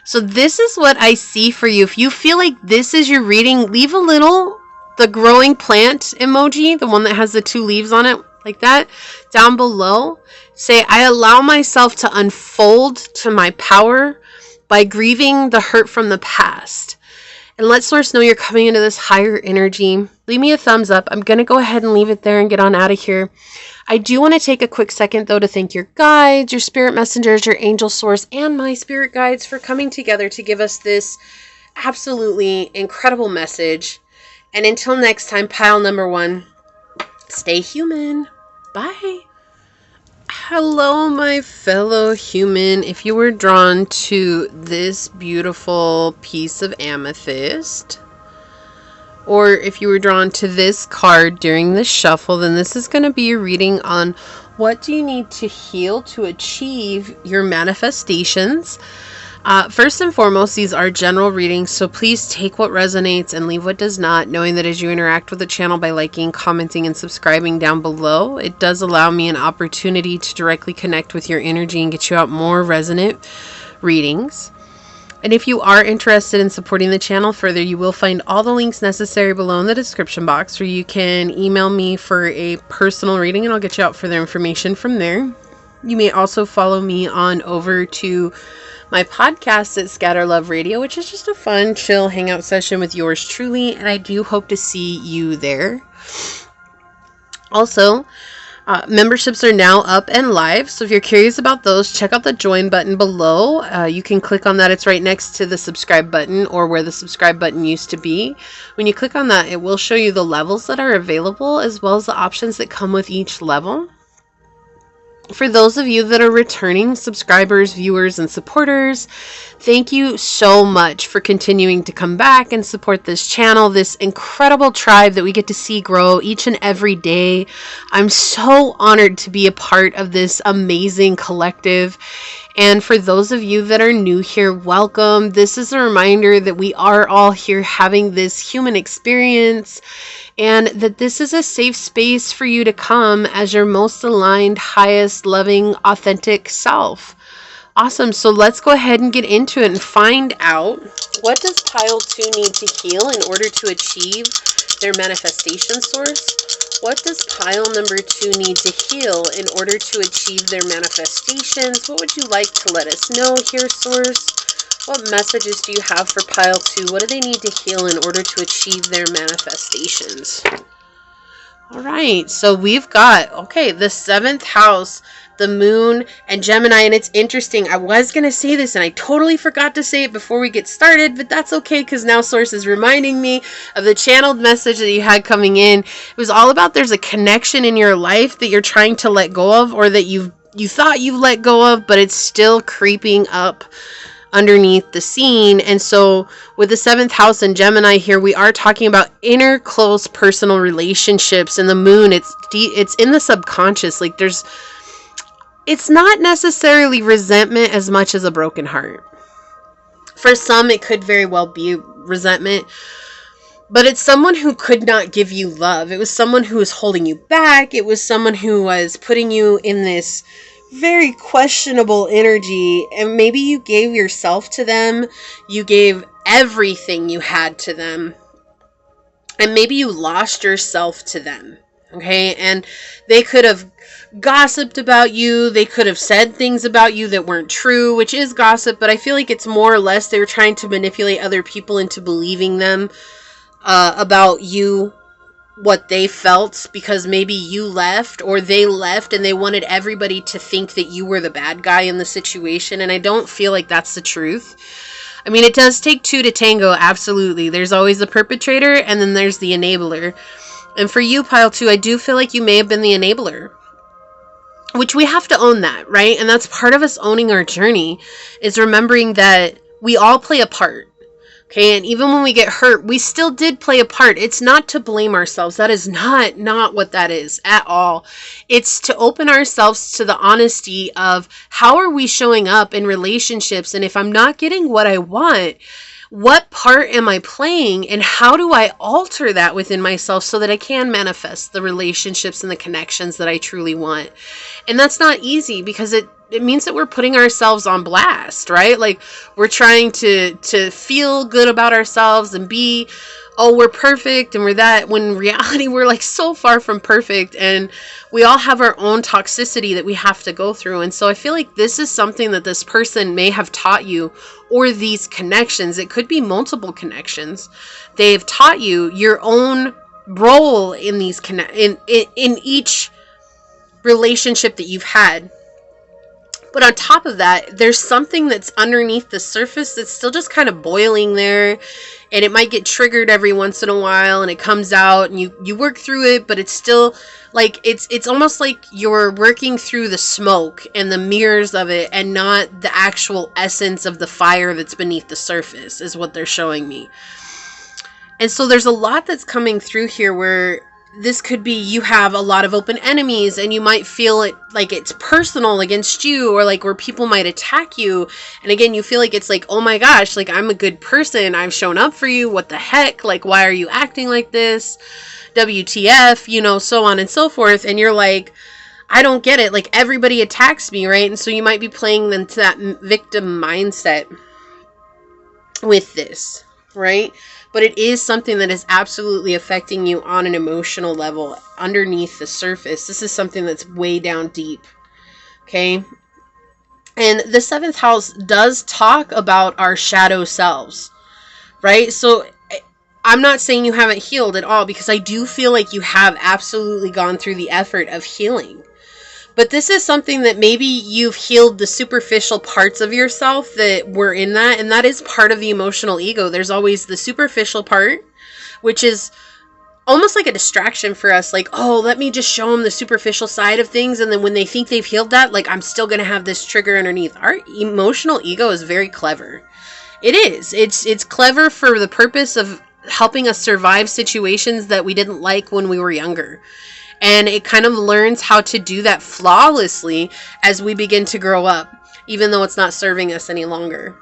So this is what I see for you. If you feel like this is your reading, leave the growing plant emoji, the one that has the 2 leaves on it, like that, down below. Say, I allow myself to unfold to my power by grieving the hurt from the past. And let Source know you're coming into this higher energy. Leave me a thumbs up. I'm going to go ahead and leave it there and get on out of here. I do want to take a quick second, though, to thank your guides, your spirit messengers, your angel source, and my spirit guides for coming together to give us this absolutely incredible message. And until next time, pile number 1, stay human. Bye. Hello, my fellow human. If you were drawn to this beautiful piece of amethyst, or if you were drawn to this card during this shuffle, then this is going to be a reading on what do you need to heal to achieve your manifestations. First and foremost, these are general readings, so please take what resonates and leave what does not, knowing that as you interact with the channel by liking, commenting, and subscribing down below, it does allow me an opportunity to directly connect with your energy and get you out more resonant readings. And if you are interested in supporting the channel further, you will find all the links necessary below in the description box, where you can email me for a personal reading and I'll get you out further information from there. You may also follow me on over to my podcast at Scatter Love Radio, which is just a fun, chill hangout session with yours truly, and I do hope to see you there. Also, memberships are now up and live, so if you're curious about those, check out the join button below. You can click on that. It's right next to the subscribe button, or where the subscribe button used to be. When you click on that, it will show you the levels that are available, as well as the options that come with each level. For those of you that are returning subscribers, viewers, and supporters, thank you so much for continuing to come back and support this channel, this incredible tribe that we get to see grow each and every day. I'm so honored to be a part of this amazing collective. And for those of you that are new here, welcome. This is a reminder that we are all here having this human experience, and that this is a safe space for you to come as your most aligned, highest, loving, authentic self. Awesome. So let's go ahead and get into it and find out, what does pile 2 need to heal in order to achieve their manifestation source? What does pile number 2 need to heal in order to achieve their manifestations? What would you like to let us know here, source? What messages do you have for pile 2? What do they need to heal in order to achieve their manifestations? All right, so we've got, the 7th house, the moon, and Gemini. And it's interesting, I was going to say this and I totally forgot to say it before we get started, but that's okay, because now source is reminding me of the channeled message that you had coming in. It was all about there's a connection in your life that you're trying to let go of, or that you thought you let go of, but it's still creeping up underneath the scene. And so with the 7th house and Gemini here, we are talking about inner close personal relationships. And the moon, it's in the subconscious. Like, it's not necessarily resentment as much as a broken heart. For some, it could very well be resentment, but it's someone who could not give you love. It was someone who was holding you back. It was someone who was putting you in this very questionable energy, and maybe you gave yourself to them, you gave everything you had to them, and maybe you lost yourself to them. Okay, and they could have gossiped about you, they could have said things about you that weren't true, which is gossip, but I feel like it's more or less they were trying to manipulate other people into believing them about you, what they felt, because maybe you left or they left and they wanted everybody to think that you were the bad guy in the situation, and I don't feel like that's the truth. I mean, it does take two to tango, absolutely. There's always the perpetrator and then there's the enabler. And for you, pile 2, I do feel like you may have been the enabler, which we have to own that, right? And that's part of us owning our journey, is remembering that we all play a part. Okay, and even when we get hurt, we still did play a part. It's not to blame ourselves. That is not what that is at all. It's to open ourselves to the honesty of how are we showing up in relationships, and if I'm not getting what I want, what part am I playing, and how do I alter that within myself so that I can manifest the relationships and the connections that I truly want? And that's not easy, because it means that we're putting ourselves on blast, right? Like, we're trying to feel good about ourselves and be, oh, we're perfect and we're that, when in reality we're like so far from perfect, and we all have our own toxicity that we have to go through. And so I feel like this is something that this person may have taught you, or these connections, it could be multiple connections, they've taught you your own role in these in each relationship that you've had. But on top of that, there's something that's underneath the surface that's still just kind of boiling there, and it might get triggered every once in a while, and it comes out, and you work through it, but it's still like, it's almost like you're working through the smoke and the mirrors of it, and not the actual essence of the fire that's beneath the surface, is what they're showing me. And so there's a lot that's coming through here where this could be you have a lot of open enemies, and you might feel it like it's personal against you, or like where people might attack you. And again, you feel like it's like, oh my gosh, like I'm a good person, I've shown up for you, what the heck, like why are you acting like this, WTF, you know, so on and so forth. And you're like, I don't get it, like everybody attacks me, right? And so you might be playing into that victim mindset with this, right? But it is something that is absolutely affecting you on an emotional level underneath the surface. This is something that's way down deep. Okay? And the 7th house does talk about our shadow selves, right? So I'm not saying you haven't healed at all, because I do feel like you have absolutely gone through the effort of healing. But this is something that maybe you've healed the superficial parts of yourself that were in that. And that is part of the emotional ego. There's always the superficial part, which is almost like a distraction for us. Like, oh, let me just show them the superficial side of things. And then when they think they've healed that, like, I'm still going to have this trigger underneath. Our emotional ego is very clever. It is. It's clever for the purpose of helping us survive situations that we didn't like when we were younger. And it kind of learns how to do that flawlessly as we begin to grow up, even though it's not serving us any longer.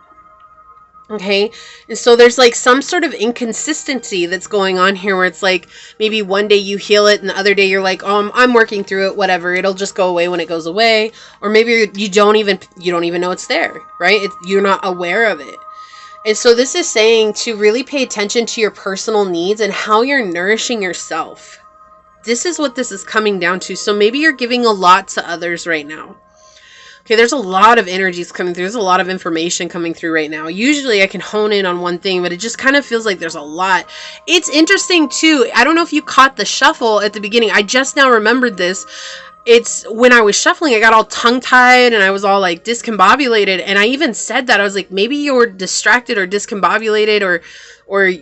Okay? And so there's like some sort of inconsistency that's going on here, where it's like maybe one day you heal it and the other day you're like, oh, I'm working through it, whatever, it'll just go away when it goes away. Or maybe you don't even know it's there, right? You're not aware of it. And so this is saying to really pay attention to your personal needs and how you're nourishing yourself. This is what this is coming down to. So maybe you're giving a lot to others right now. Okay, there's a lot of energies coming through. There's a lot of information coming through right now. Usually I can hone in on one thing, but it just kind of feels like there's a lot. It's interesting too. I don't know if you caught the shuffle at the beginning. I just now remembered this. It's when I was shuffling, I got all tongue-tied and I was all like discombobulated. And I even said that. I was like, maybe you're distracted or discombobulated or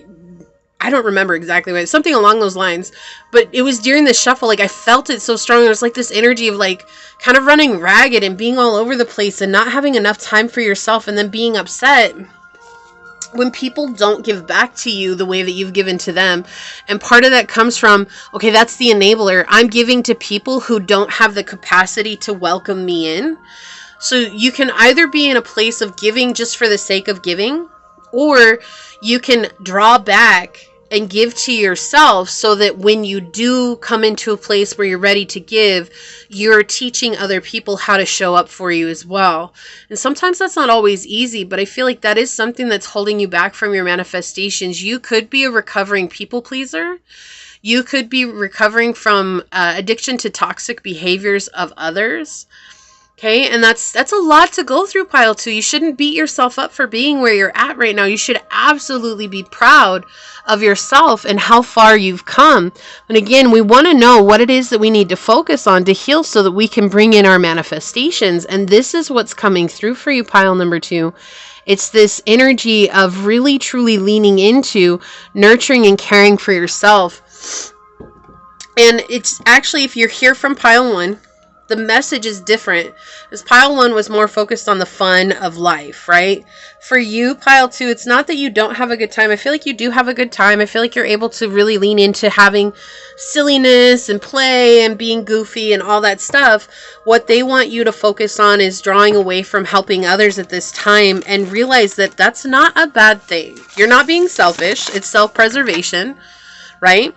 I don't remember exactly what, something along those lines. But it was during the shuffle, like I felt it so strong. It was like this energy of like kind of running ragged and being all over the place and not having enough time for yourself, and then being upset when people don't give back to you the way that you've given to them. And part of that comes from, okay, that's the enabler. I'm giving to people who don't have the capacity to welcome me in. So you can either be in a place of giving just for the sake of giving, or you can draw back and give to yourself, so that when you do come into a place where you're ready to give, you're teaching other people how to show up for you as well. And sometimes that's not always easy, but I feel like that is something that's holding you back from your manifestations. You could be a recovering people pleaser. You could be recovering from addiction to toxic behaviors of others. Okay, and that's a lot to go through, pile 2. You shouldn't beat yourself up for being where you're at right now. You should absolutely be proud of yourself and how far you've come. And again, we want to know what it is that we need to focus on to heal, so that we can bring in our manifestations. And this is what's coming through for you, pile number 2. It's this energy of really truly leaning into nurturing and caring for yourself. And it's actually, if you're here from pile 1, the message is different, because pile 1 was more focused on the fun of life, right? For you, pile 2, it's not that you don't have a good time. I feel like you do have a good time. I feel like you're able to really lean into having silliness and play and being goofy and all that stuff. What they want you to focus on is drawing away from helping others at this time, and realize that that's not a bad thing. You're not being selfish. It's self-preservation, right?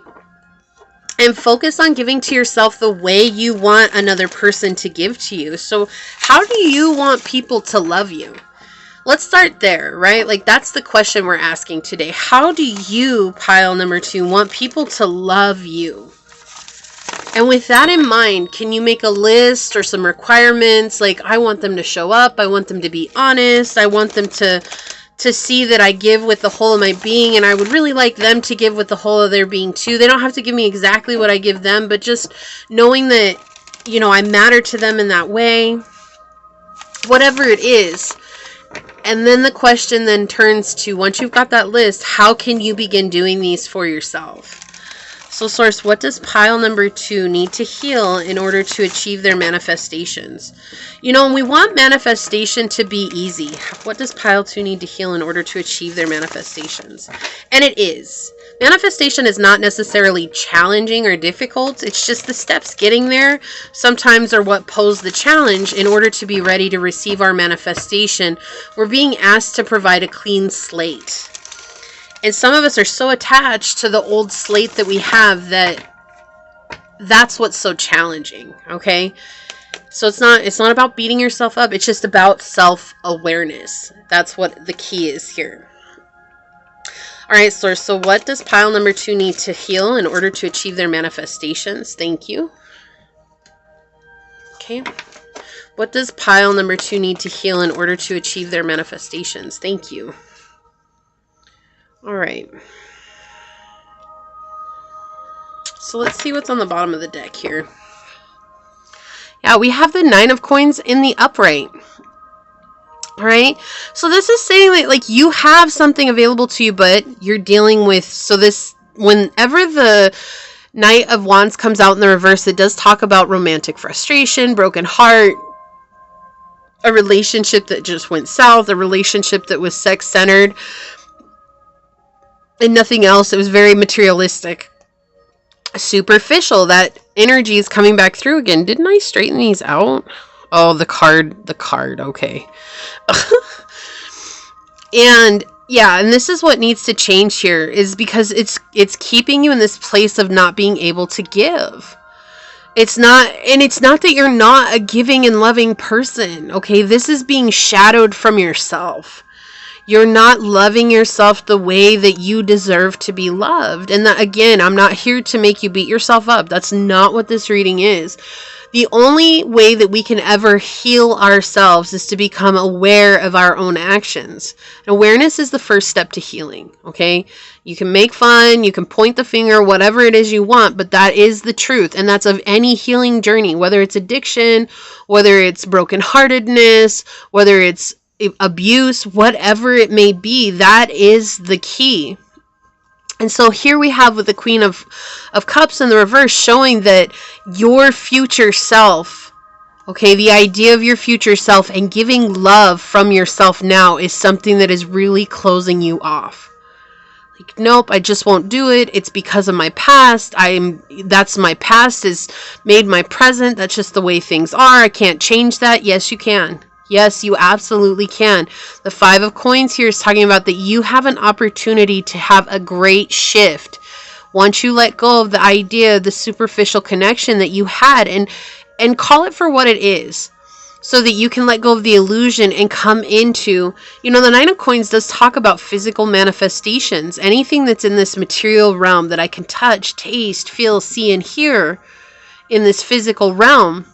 And focus on giving to yourself the way you want another person to give to you. So how do you want people to love you? Let's start there, right? Like, that's the question we're asking today. How do you, pile number 2, want people to love you? And with that in mind, can you make a list or some requirements? Like, I want them to show up. I want them to be honest. I want them to see that I give with the whole of my being, and I would really like them to give with the whole of their being too. They don't have to give me exactly what I give them, but just knowing that, you know, I matter to them in that way, whatever it is. And then the question then turns to, once you've got that list, how can you begin doing these for yourself? So source, what does pile number 2 need to heal in order to achieve their manifestations? You know, we want manifestation to be easy. What does pile 2 need to heal in order to achieve their manifestations? And it is. Manifestation is not necessarily challenging or difficult. It's just the steps getting there sometimes are what pose the challenge. In order to be ready to receive our manifestation, we're being asked to provide a clean slate. And some of us are so attached to the old slate that we have that's what's so challenging, okay? So it's not about beating yourself up. It's just about self-awareness. That's what the key is here. All right, source. So what does pile number 2 need to heal in order to achieve their manifestations? Thank you. Okay. What does pile number 2 need to heal in order to achieve their manifestations? Thank you. All right. So let's see what's on the bottom of the deck here. Yeah, we have the 9 of coins in the upright. All right. So this is saying that, like, you have something available to you, but you're dealing with, so this, whenever the Knight of Wands comes out in the reverse, it does talk about romantic frustration, broken heart, a relationship that just went south, a relationship that was sex-centered, and nothing else. It was very materialistic, superficial. That energy is coming back through again. Didn't I straighten these out? Oh, the card. Okay. And yeah, and this is what needs to change here, is because it's keeping you in this place of not being able to give. It's not that you're not a giving and loving person, okay? This is being shadowed from yourself. You're not loving yourself the way that you deserve to be loved. And that, again, I'm not here to make you beat yourself up. That's not what this reading is. The only way that we can ever heal ourselves is to become aware of our own actions. Awareness is the first step to healing, okay? You can make fun, you can point the finger, whatever it is you want, but that is the truth. And that's of any healing journey, whether it's addiction, whether it's brokenheartedness, whether it's abuse, whatever it may be, that is the key. And so here we have with the Queen of Cups in the reverse, showing that your future self, okay, the idea of your future self and giving love from yourself now is something that is really closing you off. Like, nope, I just won't do it. It's because of my past. That's my past is made my present. That's just the way things are. I can't change that. Yes, you can. Yes, you absolutely can. The Five of Coins here is talking about that you have an opportunity to have a great shift once you let go of the idea, the superficial connection that you had, and call it for what it is, so that you can let go of the illusion and come into, the Nine of Coins does talk about physical manifestations. Anything that's in this material realm that I can touch, taste, feel, see, and hear in this physical realm,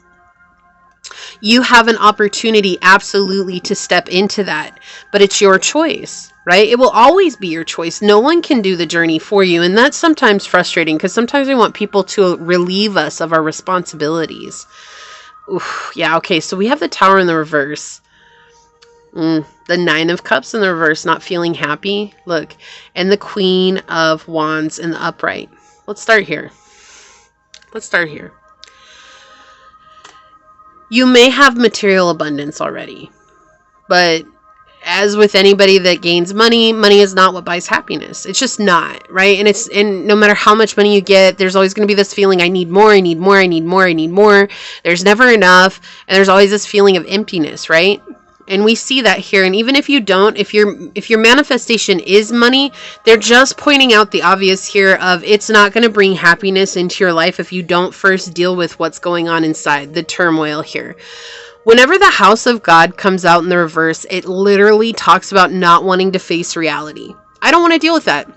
you have an opportunity absolutely to step into that. But it's your choice, right? It will always be your choice. No one can do the journey for you. And that's sometimes frustrating because sometimes we want people to relieve us of our responsibilities. Oof, yeah, okay, so we have the Tower in the reverse. The Nine of Cups in the reverse, not feeling happy. Look, and the Queen of Wands in the upright. Let's start here. You may have material abundance already, but as with anybody that gains money, money is not what buys happiness. It's just not, right? And no matter how much money you get, there's always going to be this feeling, I need more. There's never enough, and there's always this feeling of emptiness, right? And we see that here. And even if you don't, if your manifestation is money, they're just pointing out the obvious here of it's not going to bring happiness into your life if you don't first deal with what's going on inside, the turmoil here. Whenever the House of God comes out in the reverse, it literally talks about not wanting to face reality. I don't want to deal with that.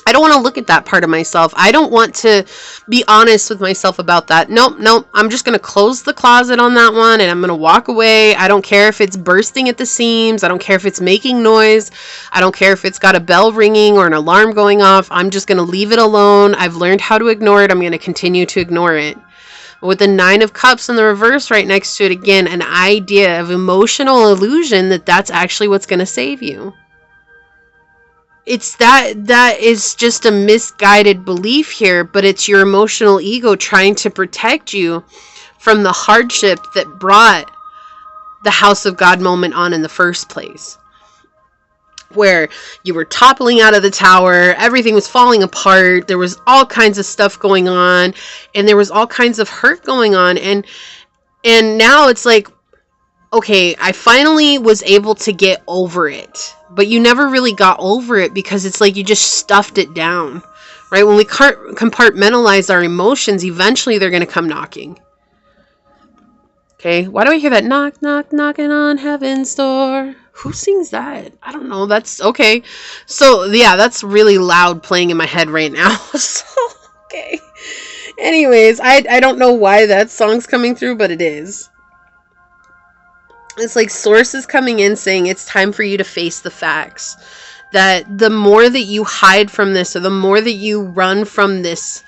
I don't want to look at that part of myself. I don't want to be honest with myself about that. Nope. I'm just going to close the closet on that one and I'm going to walk away. I don't care if it's bursting at the seams. I don't care if it's making noise. I don't care if it's got a bell ringing or an alarm going off. I'm just going to leave it alone. I've learned how to ignore it. I'm going to continue to ignore it. With the Nine of Cups in the reverse right next to it, again, an idea of emotional illusion that's actually what's going to save you. It's that is just a misguided belief here, but it's your emotional ego trying to protect you from the hardship that brought the House of God moment on in the first place. Where you were toppling out of the tower, everything was falling apart, there was all kinds of stuff going on, and there was all kinds of hurt going on, and now it's like, okay, I finally was able to get over it. But you never really got over it because it's like you just stuffed it down, right? When we compartmentalize our emotions, eventually they're going to come knocking. Okay, why do I hear that knock, knock, knocking on heaven's door? Who sings that? I don't know. That's okay. So, yeah, that's really loud playing in my head right now. So, okay. Anyways, I don't know why that song's coming through, but it is. It's like sources coming in saying it's time for you to face the facts. That the more that you hide from this, or the more that you run from this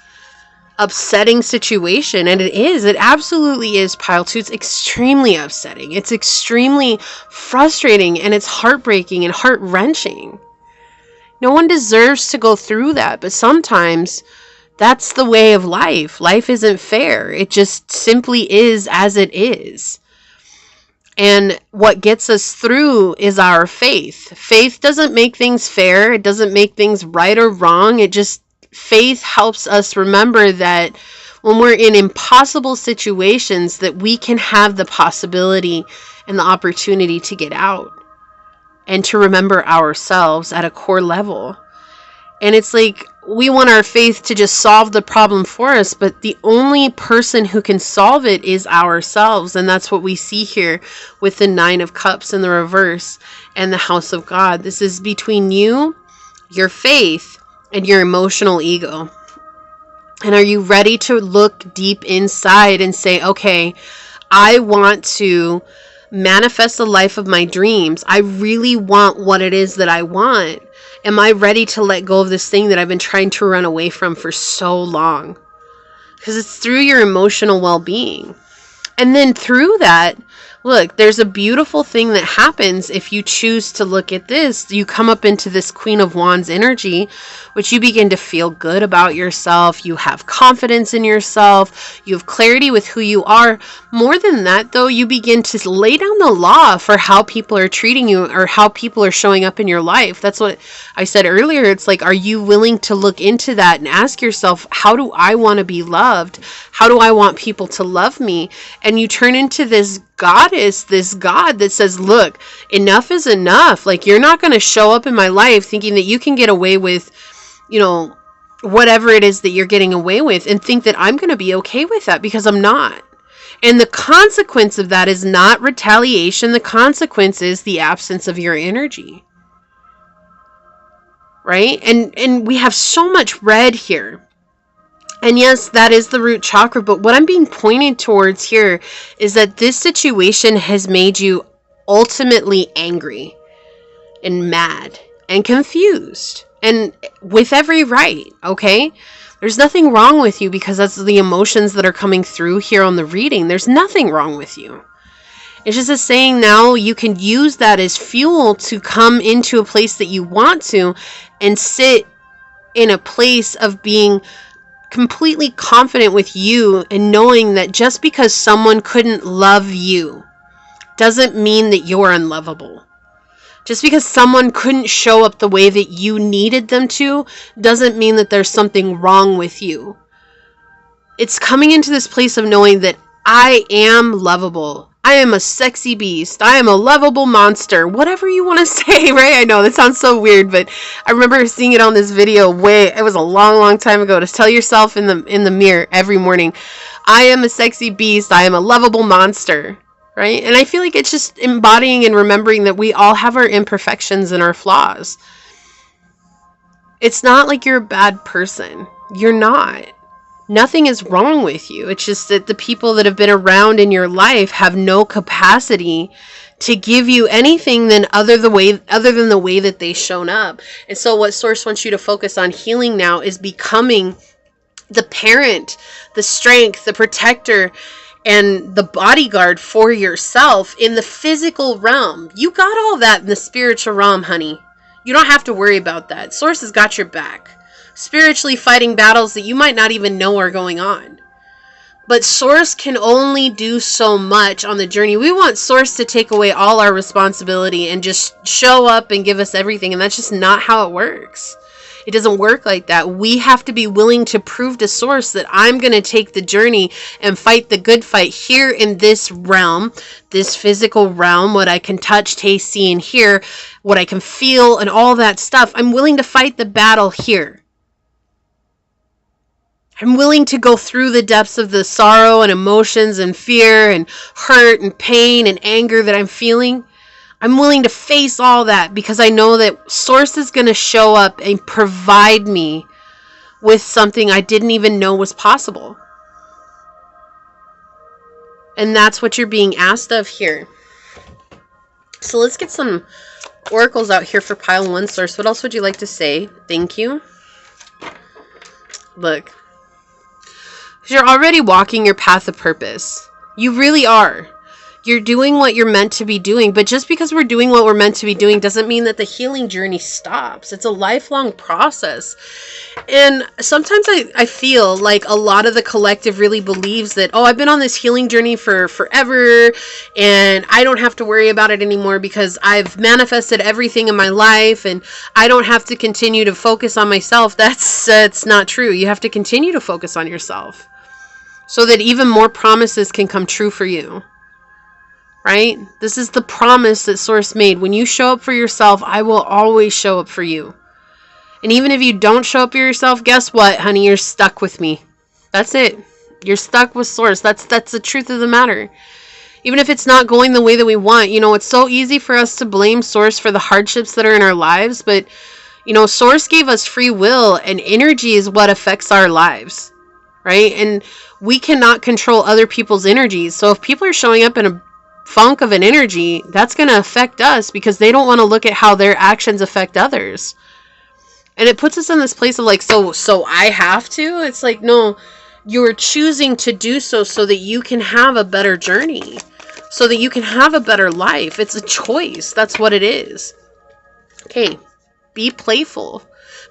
upsetting situation, and it absolutely is, Pile 2. It's extremely upsetting. It's extremely frustrating, and it's heartbreaking and heart-wrenching. No one deserves to go through that, but sometimes that's the way of life. Life isn't fair. It just simply is as it is. And what gets us through is our faith. Faith doesn't make things fair. It doesn't make things right or wrong. Faith helps us remember that when we're in impossible situations, that we can have the possibility and the opportunity to get out and to remember ourselves at a core level. And it's like we want our faith to just solve the problem for us, but the only person who can solve it is ourselves. And that's what we see here with the Nine of Cups in the reverse and the House of God. This is between you, your faith, and your emotional ego. And are you ready to look deep inside and say, okay, I want to manifest the life of my dreams. I really want what it is that I want. Am I ready to let go of this thing that I've been trying to run away from for so long? Because it's through your emotional well-being. And then through that, look, there's a beautiful thing that happens if you choose to look at this. You come up into this Queen of Wands energy, which you begin to feel good about yourself. You have confidence in yourself. You have clarity with who you are. More than that, though, you begin to lay down the law for how people are treating you or how people are showing up in your life. That's what I said earlier. It's like, are you willing to look into that and ask yourself, how do I want to be loved? How do I want people to love me? And you turn into this goddess, this God that says, look, enough is enough. Like, you're not going to show up in my life thinking that you can get away with, you know, whatever it is that you're getting away with, and think that I'm going to be okay with that, because I'm not. And the consequence of that is not retaliation. The consequence is the absence of your energy. Right? And we have so much red here. And yes, that is the root chakra. But what I'm being pointed towards here is that this situation has made you ultimately angry and mad and confused. And with every right, okay? There's nothing wrong with you, because that's the emotions that are coming through here on the reading. There's nothing wrong with you. It's just a saying now you can use that as fuel to come into a place that you want to, and sit in a place of being completely confident with you, and knowing that just because someone couldn't love you doesn't mean that you're unlovable. Just because someone couldn't show up the way that you needed them to doesn't mean that there's something wrong with you. It's coming into this place of knowing that I am lovable. I am a sexy beast. I am a lovable monster. Whatever you want to say, right? I know that sounds so weird, but I remember seeing it on this video it was a long time ago, to tell yourself in the mirror every morning, I am a sexy beast. I am a lovable monster. Right? And I feel like it's just embodying and remembering that we all have our imperfections and our flaws. It's not like you're a bad person. You're not. Nothing is wrong with you. It's just that the people that have been around in your life have no capacity to give you anything other than the way that they've shown up. And so what Source wants you to focus on healing now is becoming the parent, the strength, the protector, and the bodyguard for yourself in the physical realm. You got all that in the spiritual realm, honey. You don't have to worry about that. Source has got your back. Spiritually fighting battles that you might not even know are going on. But Source can only do so much on the journey. We want Source to take away all our responsibility and just show up and give us everything. And that's just not how it works. It doesn't work like that. We have to be willing to prove to Source that I'm going to take the journey and fight the good fight here in this realm, this physical realm, what I can touch, taste, see, and hear, what I can feel, and all that stuff. I'm willing to fight the battle here. I'm willing to go through the depths of the sorrow and emotions and fear and hurt and pain and anger that I'm feeling. I'm willing to face all that, because I know that Source is going to show up and provide me with something I didn't even know was possible. And that's what you're being asked of here. So let's get some oracles out here for pile 1, Source. What else would you like to say? Thank you. Look. You're already walking your path of purpose. You really are. You're doing what you're meant to be doing. But just because we're doing what we're meant to be doing doesn't mean that the healing journey stops. It's a lifelong process. And sometimes I feel like a lot of the collective really believes that, oh, I've been on this healing journey for forever and I don't have to worry about it anymore because I've manifested everything in my life and I don't have to continue to focus on myself. That's not true. You have to continue to focus on yourself so that even more promises can come true for you. Right? This is the promise that Source made. When you show up for yourself, I will always show up for you. And even if you don't show up for yourself, guess what, honey? You're stuck with me. That's it. You're stuck with Source. That's the truth of the matter. Even if it's not going the way that we want, it's so easy for us to blame Source for the hardships that are in our lives. But, Source gave us free will, and energy is what affects our lives. Right? And we cannot control other people's energies. So if people are showing up in a funk of an energy, that's going to affect us because they don't want to look at how their actions affect others. And it puts us in this place of like, so I have to? It's like, no, you're choosing to do so that you can have a better journey, so that you can have a better life. It's a choice. That's what it is. Okay. Be playful.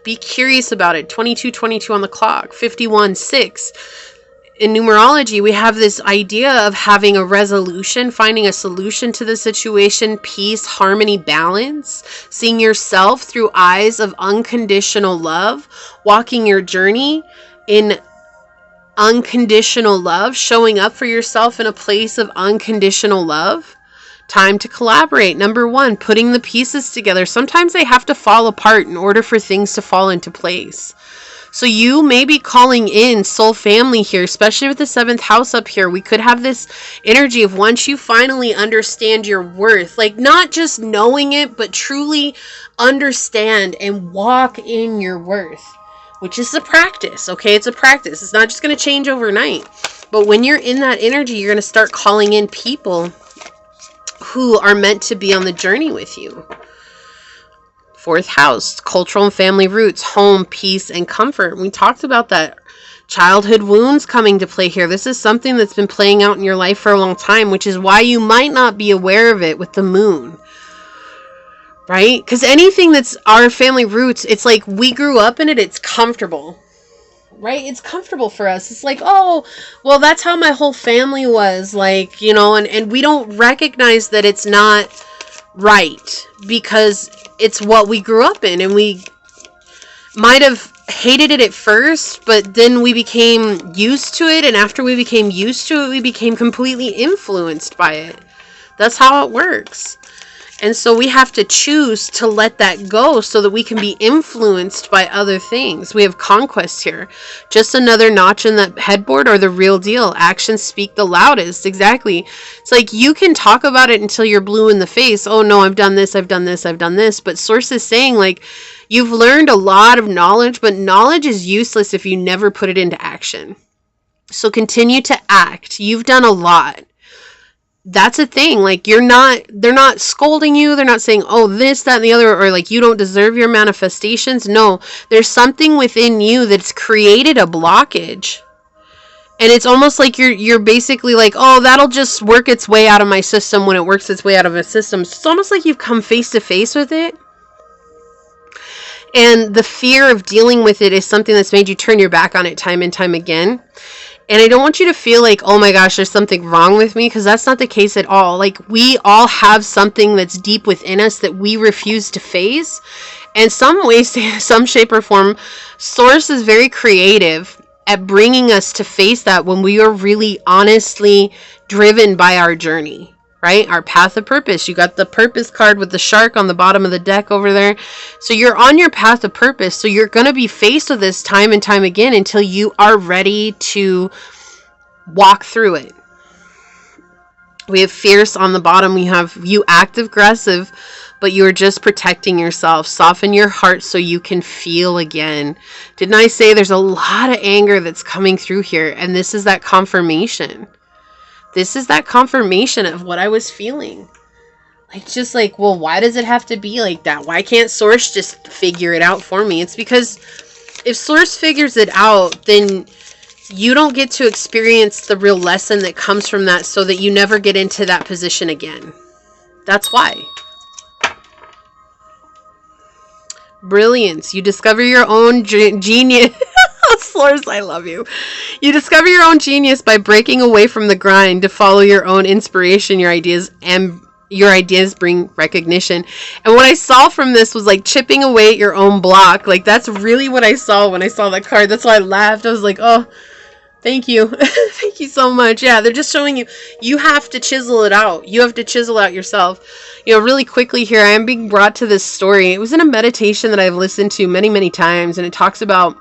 Be curious about it. 22:22 on the clock. 51:6. In numerology, we have this idea of having a resolution, finding a solution to the situation, peace, harmony, balance, seeing yourself through eyes of unconditional love, walking your journey in unconditional love, showing up for yourself in a place of unconditional love. Time to collaborate. Number 1, putting the pieces together. Sometimes they have to fall apart in order for things to fall into place. So you may be calling in soul family here, especially with the 7th house up here. We could have this energy of once you finally understand your worth, like not just knowing it, but truly understand and walk in your worth, which is a practice, okay? It's a practice. It's not just going to change overnight. But when you're in that energy, you're going to start calling in people who are meant to be on the journey with you. 4th house, cultural and family roots, home, peace, and comfort. We talked about that. Childhood wounds coming to play here. This is something that's been playing out in your life for a long time, which is why you might not be aware of it with the moon. Right? Because anything that's our family roots, it's like we grew up in it, it's comfortable. Right? It's comfortable for us. It's like, oh, well, that's how my whole family was. Like, you know, and we don't recognize that it's not right because it's what we grew up in, and we might have hated it at first, but then we became used to it, and after we became used to it, we became completely influenced by it. That's how it works. And so we have to choose to let that go so that we can be influenced by other things. We have conquest here. Just another notch in that headboard, or the real deal. Actions speak the loudest. Exactly. It's like you can talk about it until you're blue in the face. Oh no, I've done this, I've done this, I've done this. But Source is saying, like, you've learned a lot of knowledge, but knowledge is useless if you never put it into action. So continue to act. You've done a lot. That's a thing. Like, they're not scolding you. They're not saying, oh, this, that, and the other, or like you don't deserve your manifestations. No, there's something within you that's created a blockage. And it's almost like you're basically like, oh, that'll just work its way out of my system when it works its way out of a system. It's almost like you've come face to face with it. And the fear of dealing with it is something that's made you turn your back on it time and time again. And I don't want you to feel like, oh my gosh, there's something wrong with me, because that's not the case at all. Like, we all have something that's deep within us that we refuse to face. And some ways, some shape or form, Source is very creative at bringing us to face that when we are really honestly driven by our journey. Right? Our path of purpose. You got the purpose card with the shark on the bottom of the deck over there. So you're on your path of purpose. So you're going to be faced with this time and time again until you are ready to walk through it. We have fierce on the bottom. We have you active aggressive, but you're just protecting yourself. Soften your heart so you can feel again. Didn't I say there's a lot of anger that's coming through here? And this is that confirmation. This is that confirmation of what I was feeling. Like, just like, well, why does it have to be like that? Why can't Source just figure it out for me? It's because if Source figures it out, then you don't get to experience the real lesson that comes from that, so that you never get into that position again. That's why. Brilliance. You discover your own genius. Source, I love you. You discover your own genius by breaking away from the grind to follow your own inspiration, your ideas, and your ideas bring recognition. And what I saw from this was like chipping away at your own block. Like, that's really what I saw when I saw that card. That's why I laughed. I was like, oh, thank you. Thank you so much. Yeah, they're just showing you, you have to chisel it out. You have to chisel out yourself. You know, really quickly here, I am being brought to this story. It was in a meditation that I've listened to many, many times, and it talks about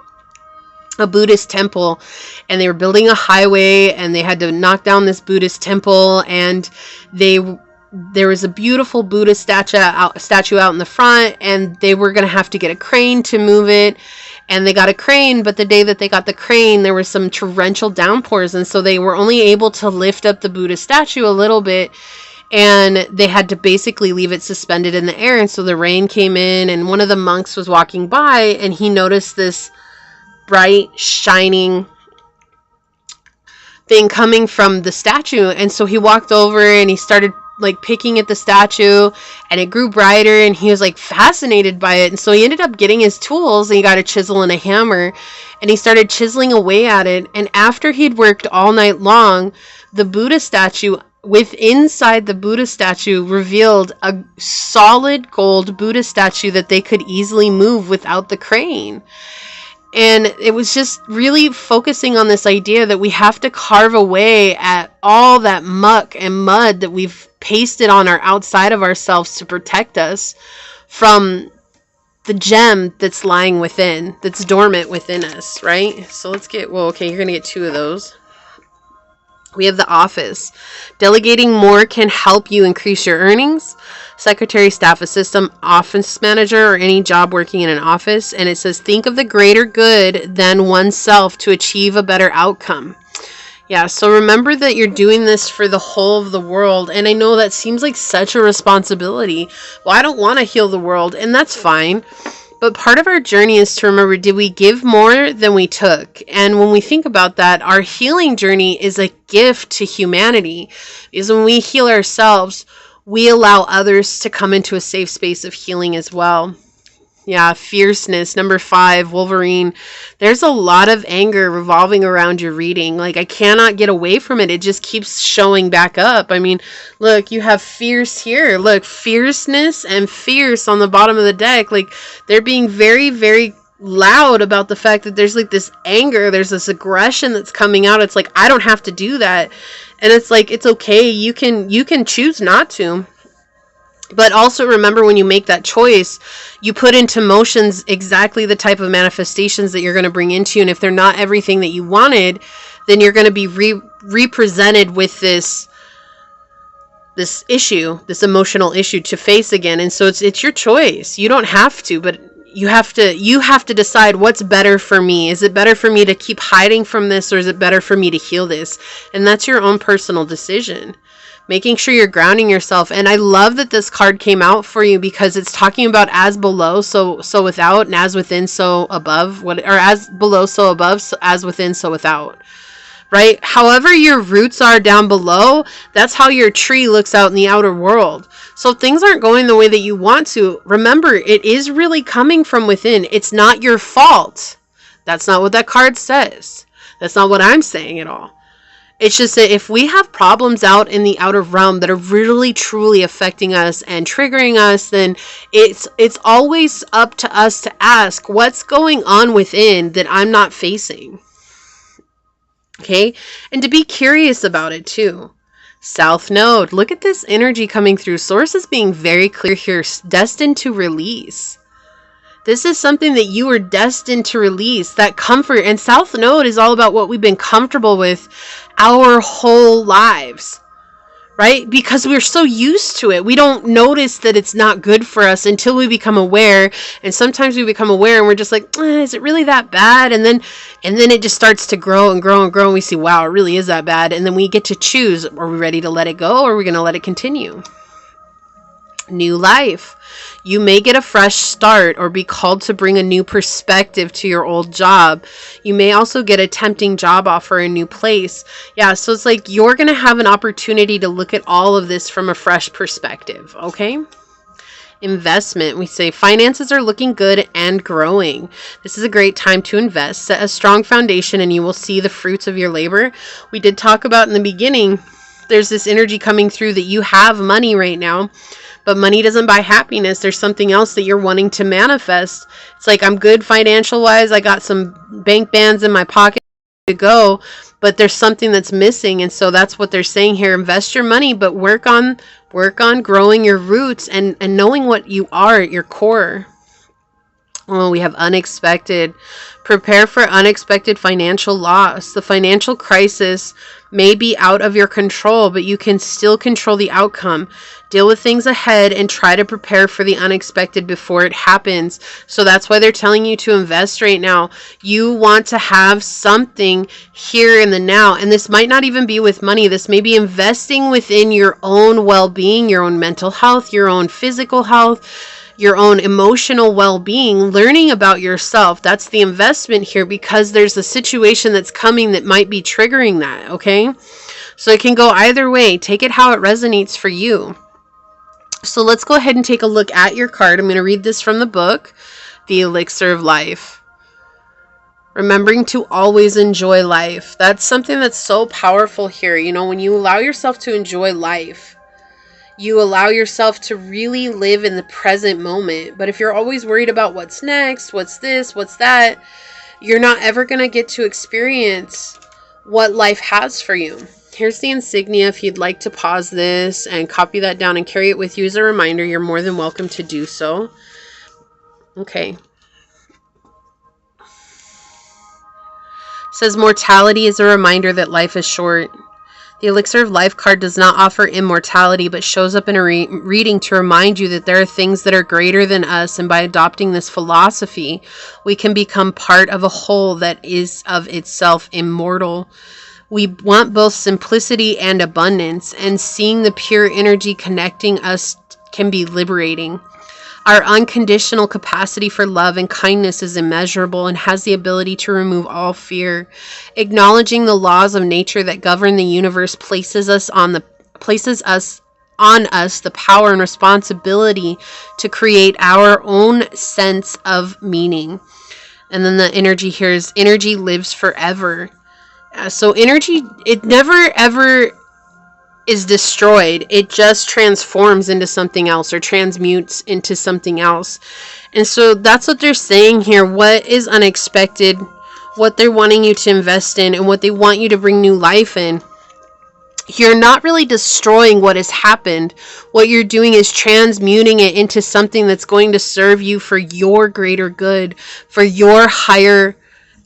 a Buddhist temple, and they were building a highway, and they had to knock down this Buddhist temple, and there was a beautiful Buddha statue out in the front, and they were going to have to get a crane to move it, and they got a crane, but the day that they got the crane, there were some torrential downpours, and so they were only able to lift up the Buddha statue a little bit, and they had to basically leave it suspended in the air. And so the rain came in, and one of the monks was walking by, and he noticed this bright, shining thing coming from the statue. And so he walked over and he started like picking at the statue, and it grew brighter, and he was like fascinated by it. And so he ended up getting his tools, and he got a chisel and a hammer, and he started chiseling away at it. And after he'd worked all night long, the Buddha statue, inside the Buddha statue, revealed a solid gold Buddha statue that they could easily move without the crane. And it was just really focusing on this idea that we have to carve away at all that muck and mud that we've pasted on our outside of ourselves to protect us from the gem that's lying within, that's dormant within us, right? So let's get, well, okay, you're going to get 2 of those. We have the office. Delegating more can help you increase your earnings. Secretary, staff assistant, office manager, or any job working in an office. And it says, think of the greater good than oneself to achieve a better outcome. Yeah, so remember that you're doing this for the whole of the world. And I know that seems like such a responsibility. Well, I don't want to heal the world, and that's fine. But part of our journey is to remember, did we give more than we took? And when we think about that, our healing journey is a gift to humanity. Because when we heal ourselves, we allow others to come into a safe space of healing as well. Yeah, fierceness. Number 5, Wolverine. There's a lot of anger revolving around your reading. Like, I cannot get away from it. It just keeps showing back up. I mean, look, you have fierce here. Look, fierceness and fierce on the bottom of the deck. Like, they're being very, very loud about the fact that there's like this anger. There's this aggression that's coming out. It's like, I don't have to do that. And it's like, it's okay. You can choose not to. But also remember, when you make that choice, you put into motions exactly the type of manifestations that you're going to bring into you. And if they're not everything that you wanted, then you're going to be represented with this issue, this emotional issue to face again. And so it's your choice. You don't have to, but you have to decide what's better for me. Is it better for me to keep hiding from this, or is it better for me to heal this? And that's your own personal decision. Making sure you're grounding yourself. And I love that this card came out for you, because it's talking about as below, so without, and as within, so above, or as below, so above, so as within, so without. Right? However your roots are down below, that's how your tree looks out in the outer world. So if things aren't going the way that you want to, remember, it is really coming from within. It's not your fault. That's not what that card says. That's not what I'm saying at all. It's just that if we have problems out in the outer realm that are really truly affecting us and triggering us, then it's always up to us to ask, what's going on within that I'm not facing? Okay? And to be curious about it too. South Node. Look at this energy coming through. Source is being very clear here. Destined to release. This is something that you were destined to release. That comfort. And South Node is all about what we've been comfortable with our whole lives, right? Because we're so used to it. We don't notice that it's not good for us until we become aware. And sometimes we become aware and we're just like, is it really that bad? And then it just starts to grow and grow and grow. And we see, wow, it really is that bad. And then we get to choose, are we ready to let it go, or are we going to let it continue? New life. You may get a fresh start or be called to bring a new perspective to your old job. You may also get a tempting job offer in a new place. Yeah, so it's like you're going to have an opportunity to look at all of this from a fresh perspective, okay? Investment. We say finances are looking good and growing. This is a great time to invest. Set a strong foundation and you will see the fruits of your labor. We did talk about in the beginning, there's this energy coming through that you have money right now. But money doesn't buy happiness. There's something else that you're wanting to manifest. It's like, I'm good financial wise. I got some bank bands in my pocket to go, but there's something that's missing. And so that's what they're saying here. Invest your money, but work on growing your roots and knowing what you are at your core. Well, we have unexpected. Prepare for unexpected financial loss. The financial crisis may be out of your control, but you can still control the outcome. Deal with things ahead and try to prepare for the unexpected before it happens. So that's why they're telling you to invest right now. You want to have something here in the now. And this might not even be with money. This may be investing within your own well-being, your own mental health, your own physical health, your own emotional well-being, learning about yourself. That's the investment here, because there's a situation that's coming that might be triggering that, okay? So it can go either way. Take it how it resonates for you. So let's go ahead and take a look at your card. I'm going to read this from the book, The Elixir of Life. Remembering to always enjoy life. That's something that's so powerful here. You know, when you allow yourself to enjoy life, you allow yourself to really live in the present moment. But if you're always worried about what's next, what's this, what's that, you're not ever going to get to experience what life has for you. Here's the insignia. If you'd like to pause this and copy that down and carry it with you as a reminder, you're more than welcome to do so. Okay. It says mortality is a reminder that life is short. The Elixir of Life card does not offer immortality, but shows up in a reading to remind you that there are things that are greater than us, and by adopting this philosophy, we can become part of a whole that is of itself immortal. We want both simplicity and abundance, and seeing the pure energy connecting us can be liberating. Our unconditional capacity for love and kindness is immeasurable and has the ability to remove all fear. Acknowledging the laws of nature that govern the universe places us on us the power and responsibility to create our own sense of meaning. And then the energy here is energy lives forever. So energy, it never ever is destroyed. It just transforms into something else or transmutes into something else. And so that's what they're saying here. What is unexpected, what they're wanting you to invest in, and what they want you to bring new life in. You're not really destroying what has happened. What you're doing is transmuting it into something that's going to serve you for your greater good, for your higher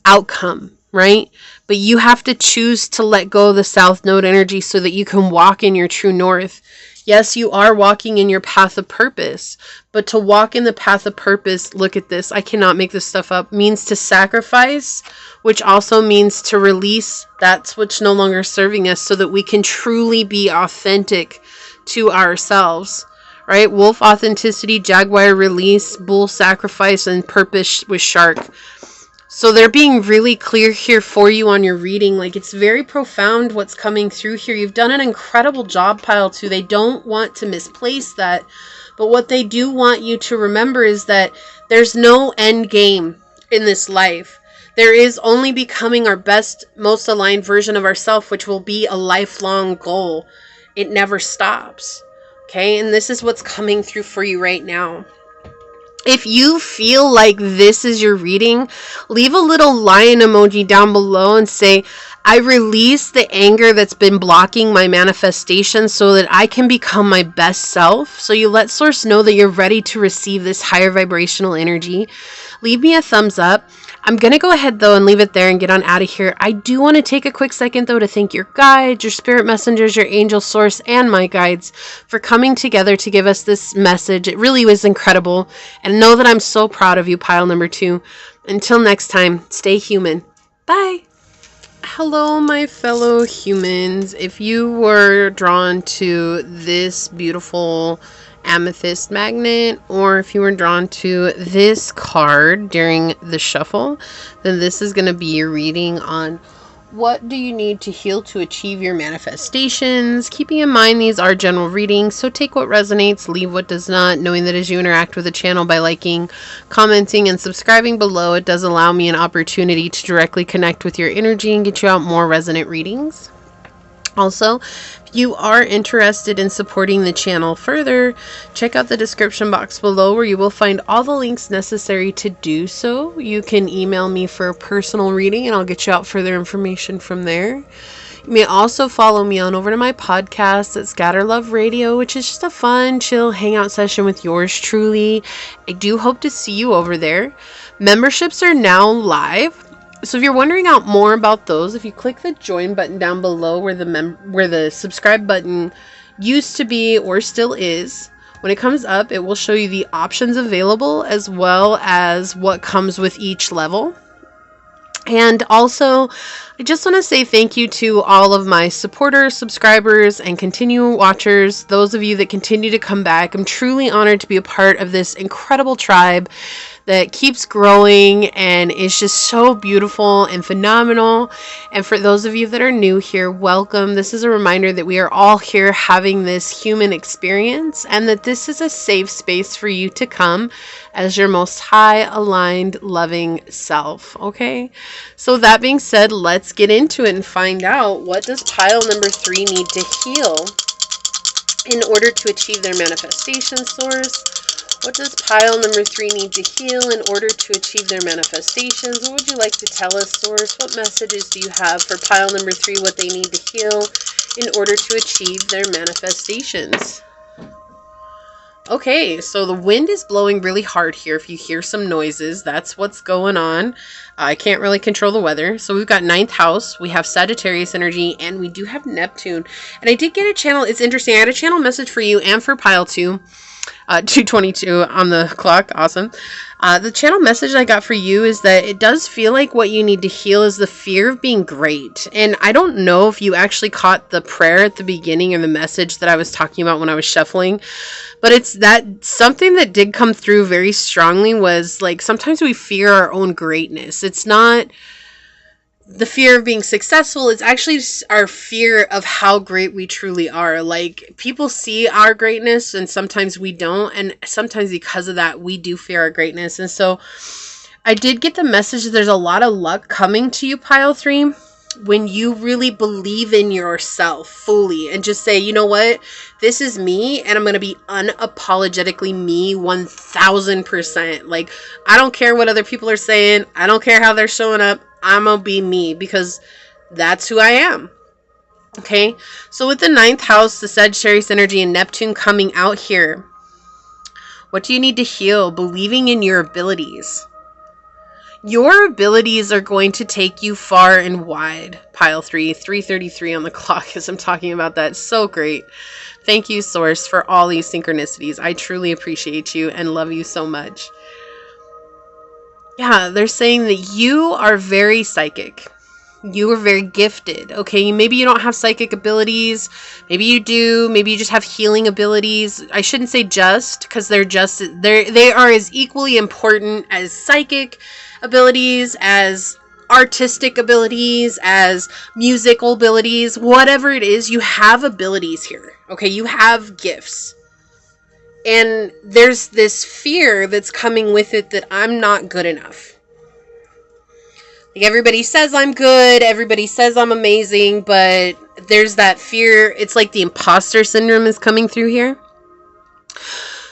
outcome, right? But you have to choose to let go of the South Node energy so that you can walk in your true north. Yes, you are walking in your path of purpose, but to walk in the path of purpose, look at this, I cannot make this stuff up, means to sacrifice, which also means to release that's what's no longer serving us so that we can truly be authentic to ourselves. Right? Wolf authenticity, jaguar release, bull sacrifice, and purpose with shark. So they're being really clear here for you on your reading. Like, it's very profound what's coming through here. You've done an incredible job, Pile 2. They don't want to misplace that. But what they do want you to remember is that there's no end game in this life. There is only becoming our best, most aligned version of ourselves, which will be a lifelong goal. It never stops. Okay? And this is what's coming through for you right now. If you feel like this is your reading, leave a little lion emoji down below and say, I release the anger that's been blocking my manifestation so that I can become my best self. So you let Source know that you're ready to receive this higher vibrational energy. Leave me a thumbs up. I'm going to go ahead, though, and leave it there and get on out of here. I do want to take a quick second, though, to thank your guides, your spirit messengers, your angel source, and my guides for coming together to give us this message. It really was incredible. And know that I'm so proud of you, Pile number 2. Until next time, stay human. Bye. Hello, my fellow humans. If you were drawn to this beautiful amethyst magnet, or if you were drawn to this card during the shuffle, then this is going to be your reading on what do you need to heal to achieve your manifestations. Keeping in mind these are general readings, so take what resonates, leave what does not, knowing that as you interact with the channel by liking, commenting, and subscribing below, it does allow me an opportunity to directly connect with your energy and get you out more resonant readings. Also, if you are interested in supporting the channel further, check out the description box below where you will find all the links necessary to do so. You can email me for a personal reading and I'll get you out further information from there. You may also follow me on over to my podcast at Scatter Love Radio, which is just a fun, chill hangout session with yours truly. I do hope to see you over there. Memberships are now live. So if you're wondering out more about those, if you click the join button down below where the subscribe button used to be or still is, when it comes up, it will show you the options available as well as what comes with each level. And also, I just want to say thank you to all of my supporters, subscribers, and continuing watchers, those of you that continue to come back. I'm truly honored to be a part of this incredible tribe that keeps growing and is just so beautiful and phenomenal. And for those of you that are new here, welcome. This is a reminder that we are all here having this human experience and that this is a safe space for you to come as your most high aligned loving self. Okay, so that being said, let's get into it and find out, what does pile number 3 need to heal in order to achieve their manifestation source? What does pile number 3 need to heal in order to achieve their manifestations? What would you like to tell us, Source? What messages do you have for pile number 3, what they need to heal in order to achieve their manifestations? Okay, so the wind is blowing really hard here. If you hear some noises, that's what's going on. I can't really control the weather. So we've got 9th house, we have Sagittarius energy, and we do have Neptune. And I did get a channel, it's interesting, I had a channel message for you and for pile 2. 2:22 on the clock. Awesome. The channel message I got for you is that it does feel like what you need to heal is the fear of being great. And I don't know if you actually caught the prayer at the beginning or the message that I was talking about when I was shuffling, but it's that something that did come through very strongly was like sometimes we fear our own greatness. It's not the fear of being successful, it's actually our fear of how great we truly are. Like, people see our greatness and sometimes we don't, and sometimes because of that we do fear our greatness. And so I did get the message that there's a lot of luck coming to you, pile 3, when you really believe in yourself fully and just say, you know what, this is me and I'm going to be unapologetically me 1000%. Like, I don't care what other people are saying, I don't care how they're showing up, I'm gonna be me because that's who I am. Okay, so with the 9th house, the Sagittarius energy and Neptune coming out here, what do you need to heal? Believing in your abilities. Your abilities are going to take you far and wide. Pile 3, 3:33 on the clock as I'm talking about that. So great. Thank you, Source, for all these synchronicities. I truly appreciate you and love you so much. Yeah, they're saying that you are very psychic. You are very gifted. Okay, maybe you don't have psychic abilities. Maybe you do. Maybe you just have healing abilities. I shouldn't say just, because they are as equally important as psychic abilities, as artistic abilities, as musical abilities. Whatever it is, you have abilities here. Okay, you have gifts. And there's this fear that's coming with it that I'm not good enough. Like, everybody says I'm good, everybody says I'm amazing, but there's that fear. It's like the imposter syndrome is coming through here.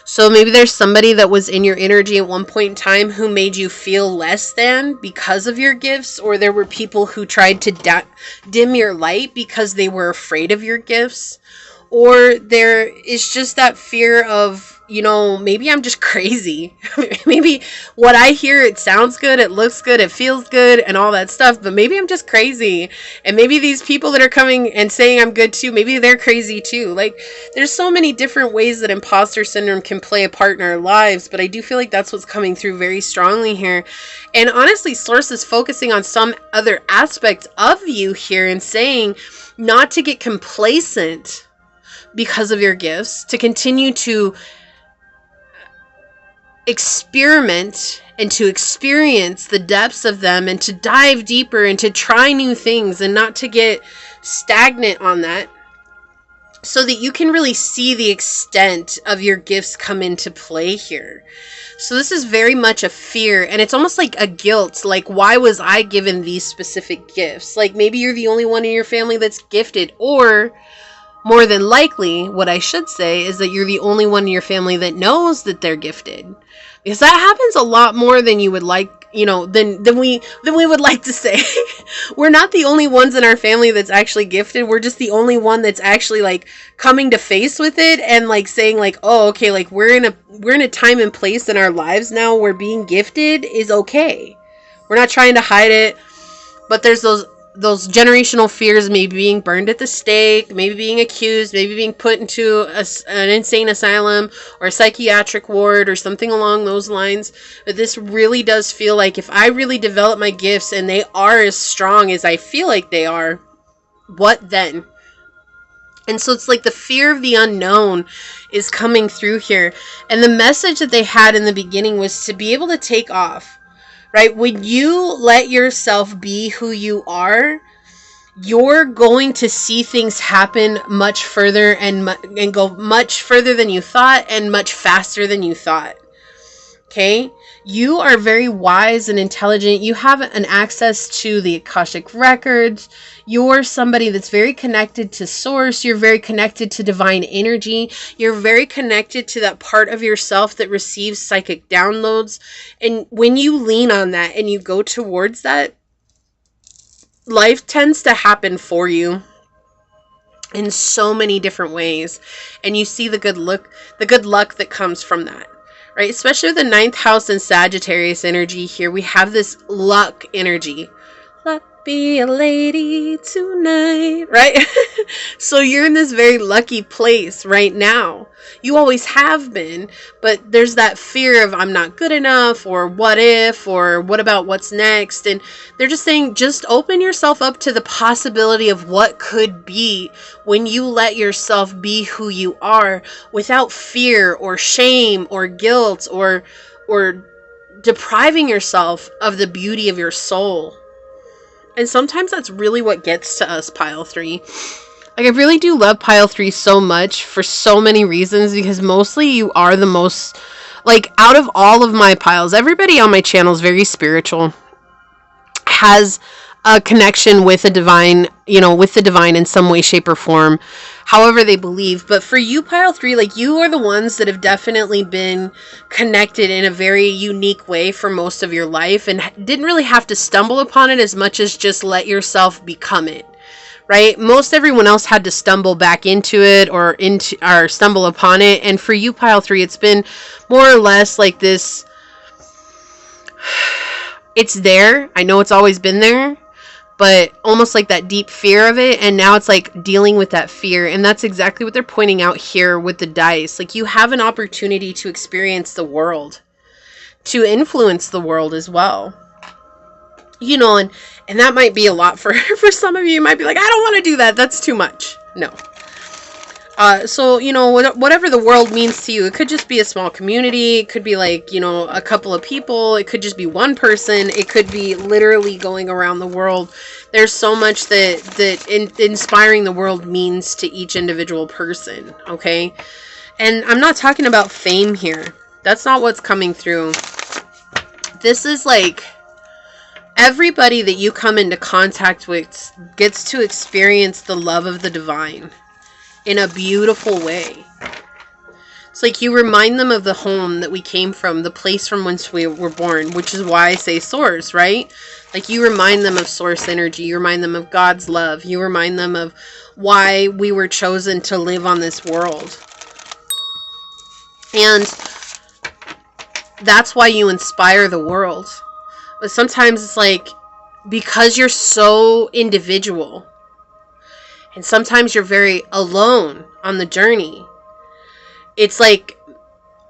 So maybe there's somebody that was in your energy at one point in time who made you feel less than because of your gifts, or there were people who tried to dim your light because they were afraid of your gifts. Or there is just that fear of, you know, maybe I'm just crazy. Maybe what I hear, it sounds good, it looks good, it feels good, and all that stuff, but maybe I'm just crazy. And maybe these people that are coming and saying I'm good too, maybe they're crazy too. Like, there's so many different ways that imposter syndrome can play a part in our lives, but I do feel like that's what's coming through very strongly here. And honestly, Source is focusing on some other aspect of you here and saying not to get complacent because of your gifts, to continue to experiment and to experience the depths of them and to dive deeper and to try new things and not to get stagnant on that, so that you can really see the extent of your gifts come into play here. So this is very much a fear, and it's almost like a guilt. Like, why was I given these specific gifts? Like, maybe you're the only one in your family that's gifted, or more than likely, what I should say is that you're the only one in your family that knows that they're gifted. Because that happens a lot more than you would like, you know, than we would like to say. We're not the only ones in our family that's actually gifted. We're just the only one that's actually like coming to face with it and like saying like, oh, okay, like we're in a time and place in our lives now where being gifted is okay. We're not trying to hide it, but there's those generational fears, maybe being burned at the stake, maybe being accused, maybe being put into an insane asylum or a psychiatric ward or something along those lines. But this really does feel like if I really develop my gifts and they are as strong as I feel like they are, what then? And so it's like the fear of the unknown is coming through here. And the message that they had in the beginning was to be able to take off. Right? When you let yourself be who you are, you're going to see things happen much further and go much further than you thought and much faster than you thought. Okay, you are very wise and intelligent. You have an access to the Akashic records. You're somebody that's very connected to source. You're very connected to divine energy. You're very connected to that part of yourself that receives psychic downloads. And when you lean on that and you go towards that, life tends to happen for you in so many different ways. And you see the good luck that comes from that. Right? Especially with the 9th house and Sagittarius energy here, we have this luck energy. Luck be a lady tonight, right? So you're in this very lucky place right now. You always have been, but there's that fear of I'm not good enough, or what if, or what about what's next? And they're just saying, just open yourself up to the possibility of what could be when you let yourself be who you are without fear or shame or guilt or depriving yourself of the beauty of your soul. And sometimes that's really what gets to us, pile 3. Like, I really do love pile 3 so much for so many reasons, because mostly you are the most, like, out of all of my piles, everybody on my channel is very spiritual, has a connection with a divine, with the divine in some way, shape, or form, however they believe. But for you, pile 3, like, you are the ones that have definitely been connected in a very unique way for most of your life, and didn't really have to stumble upon it as much as just let yourself become it, right? Most everyone else had to stumble back into it or stumble upon it. And for you, pile 3, it's been more or less like this. It's there. I know it's always been there, but almost like that deep fear of it. And now it's like dealing with that fear. And that's exactly what they're pointing out here with the dice. Like, you have an opportunity to experience the world, to influence the world as well. And that might be a lot for some of you. You might be like, I don't want to do that. That's too much. No. So, whatever the world means to you, it could just be a small community. It could be like, a couple of people. It could just be one person. It could be literally going around the world. There's so much that inspiring the world means to each individual person. Okay. And I'm not talking about fame here. That's not what's coming through. This is like, everybody that you come into contact with gets to experience the love of the divine in a beautiful way. It's like you remind them of the home that we came from, the place from whence we were born, which is why I say source, right? Like, you remind them of source energy. You remind them of God's love. You remind them of why we were chosen to live on this world. And that's why you inspire the world. But sometimes it's like, because you're so individual, and sometimes you're very alone on the journey, it's like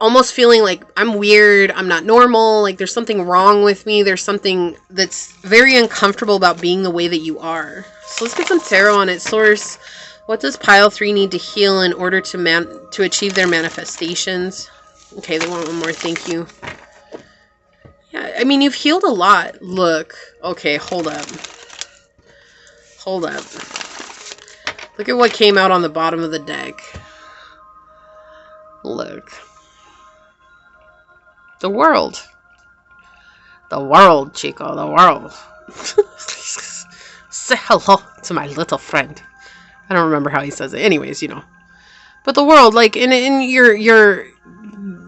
almost feeling like I'm weird, I'm not normal, like there's something wrong with me, there's something that's very uncomfortable about being the way that you are. So let's get some tarot on it. Source, what does pile 3 need to heal in order to achieve their manifestations? Okay, they want one more. Thank you. Yeah, I mean, you've healed a lot. Look. Okay, hold up. Hold up. Look at what came out on the bottom of the deck. Look. The world. The world, Chico. The world. Say hello to my little friend. I don't remember how he says it. Anyways, But the world, like, and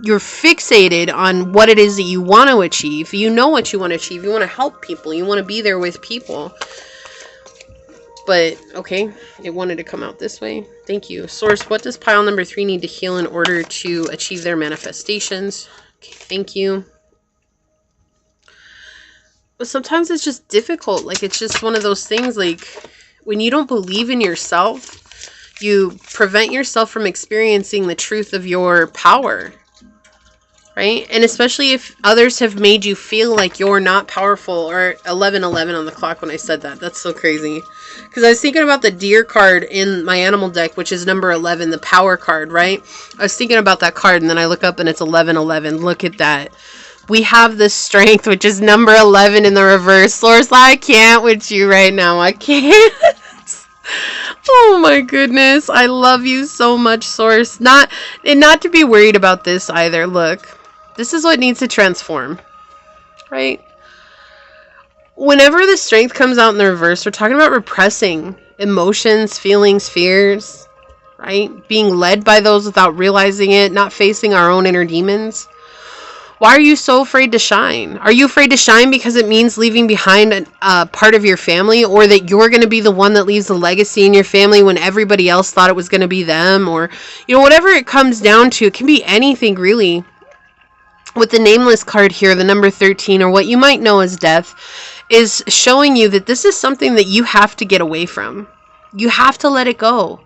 you're fixated on what it is that you want to achieve. You know what you want to achieve. You want to help people. You want to be there with people. But, okay, it wanted to come out this way. Thank you. Source, what does pile number 3 need to heal in order to achieve their manifestations? Okay, thank you. But sometimes it's just difficult. Like, it's just one of those things, like, when you don't believe in yourself, you prevent yourself from experiencing the truth of your power. Right? And especially if others have made you feel like you're not powerful, or 11:11 on the clock when I said that. That's so crazy. Because I was thinking about the deer card in my animal deck, which is number 11, the power card, right? I was thinking about that card, and then I look up and it's 11:11. Look at that. We have the strength, which is number 11 in the reverse. Source, I can't with you right now. I can't. Oh my goodness. I love you so much, Source. Not to be worried about this either. Look. This is what needs to transform, right? Whenever the Strength comes out in the reverse, we're talking about repressing emotions, feelings, fears, right? Being led by those without realizing it, not facing our own inner demons. Why are you so afraid to shine? Are you afraid to shine because it means leaving behind a part of your family, or that you're going to be the one that leaves a legacy in your family when everybody else thought it was going to be them? Or, whatever it comes down to, it can be anything really. With the Nameless card here, the number 13, or what you might know as death, is showing you that this is something that you have to get away from. You have to let it go.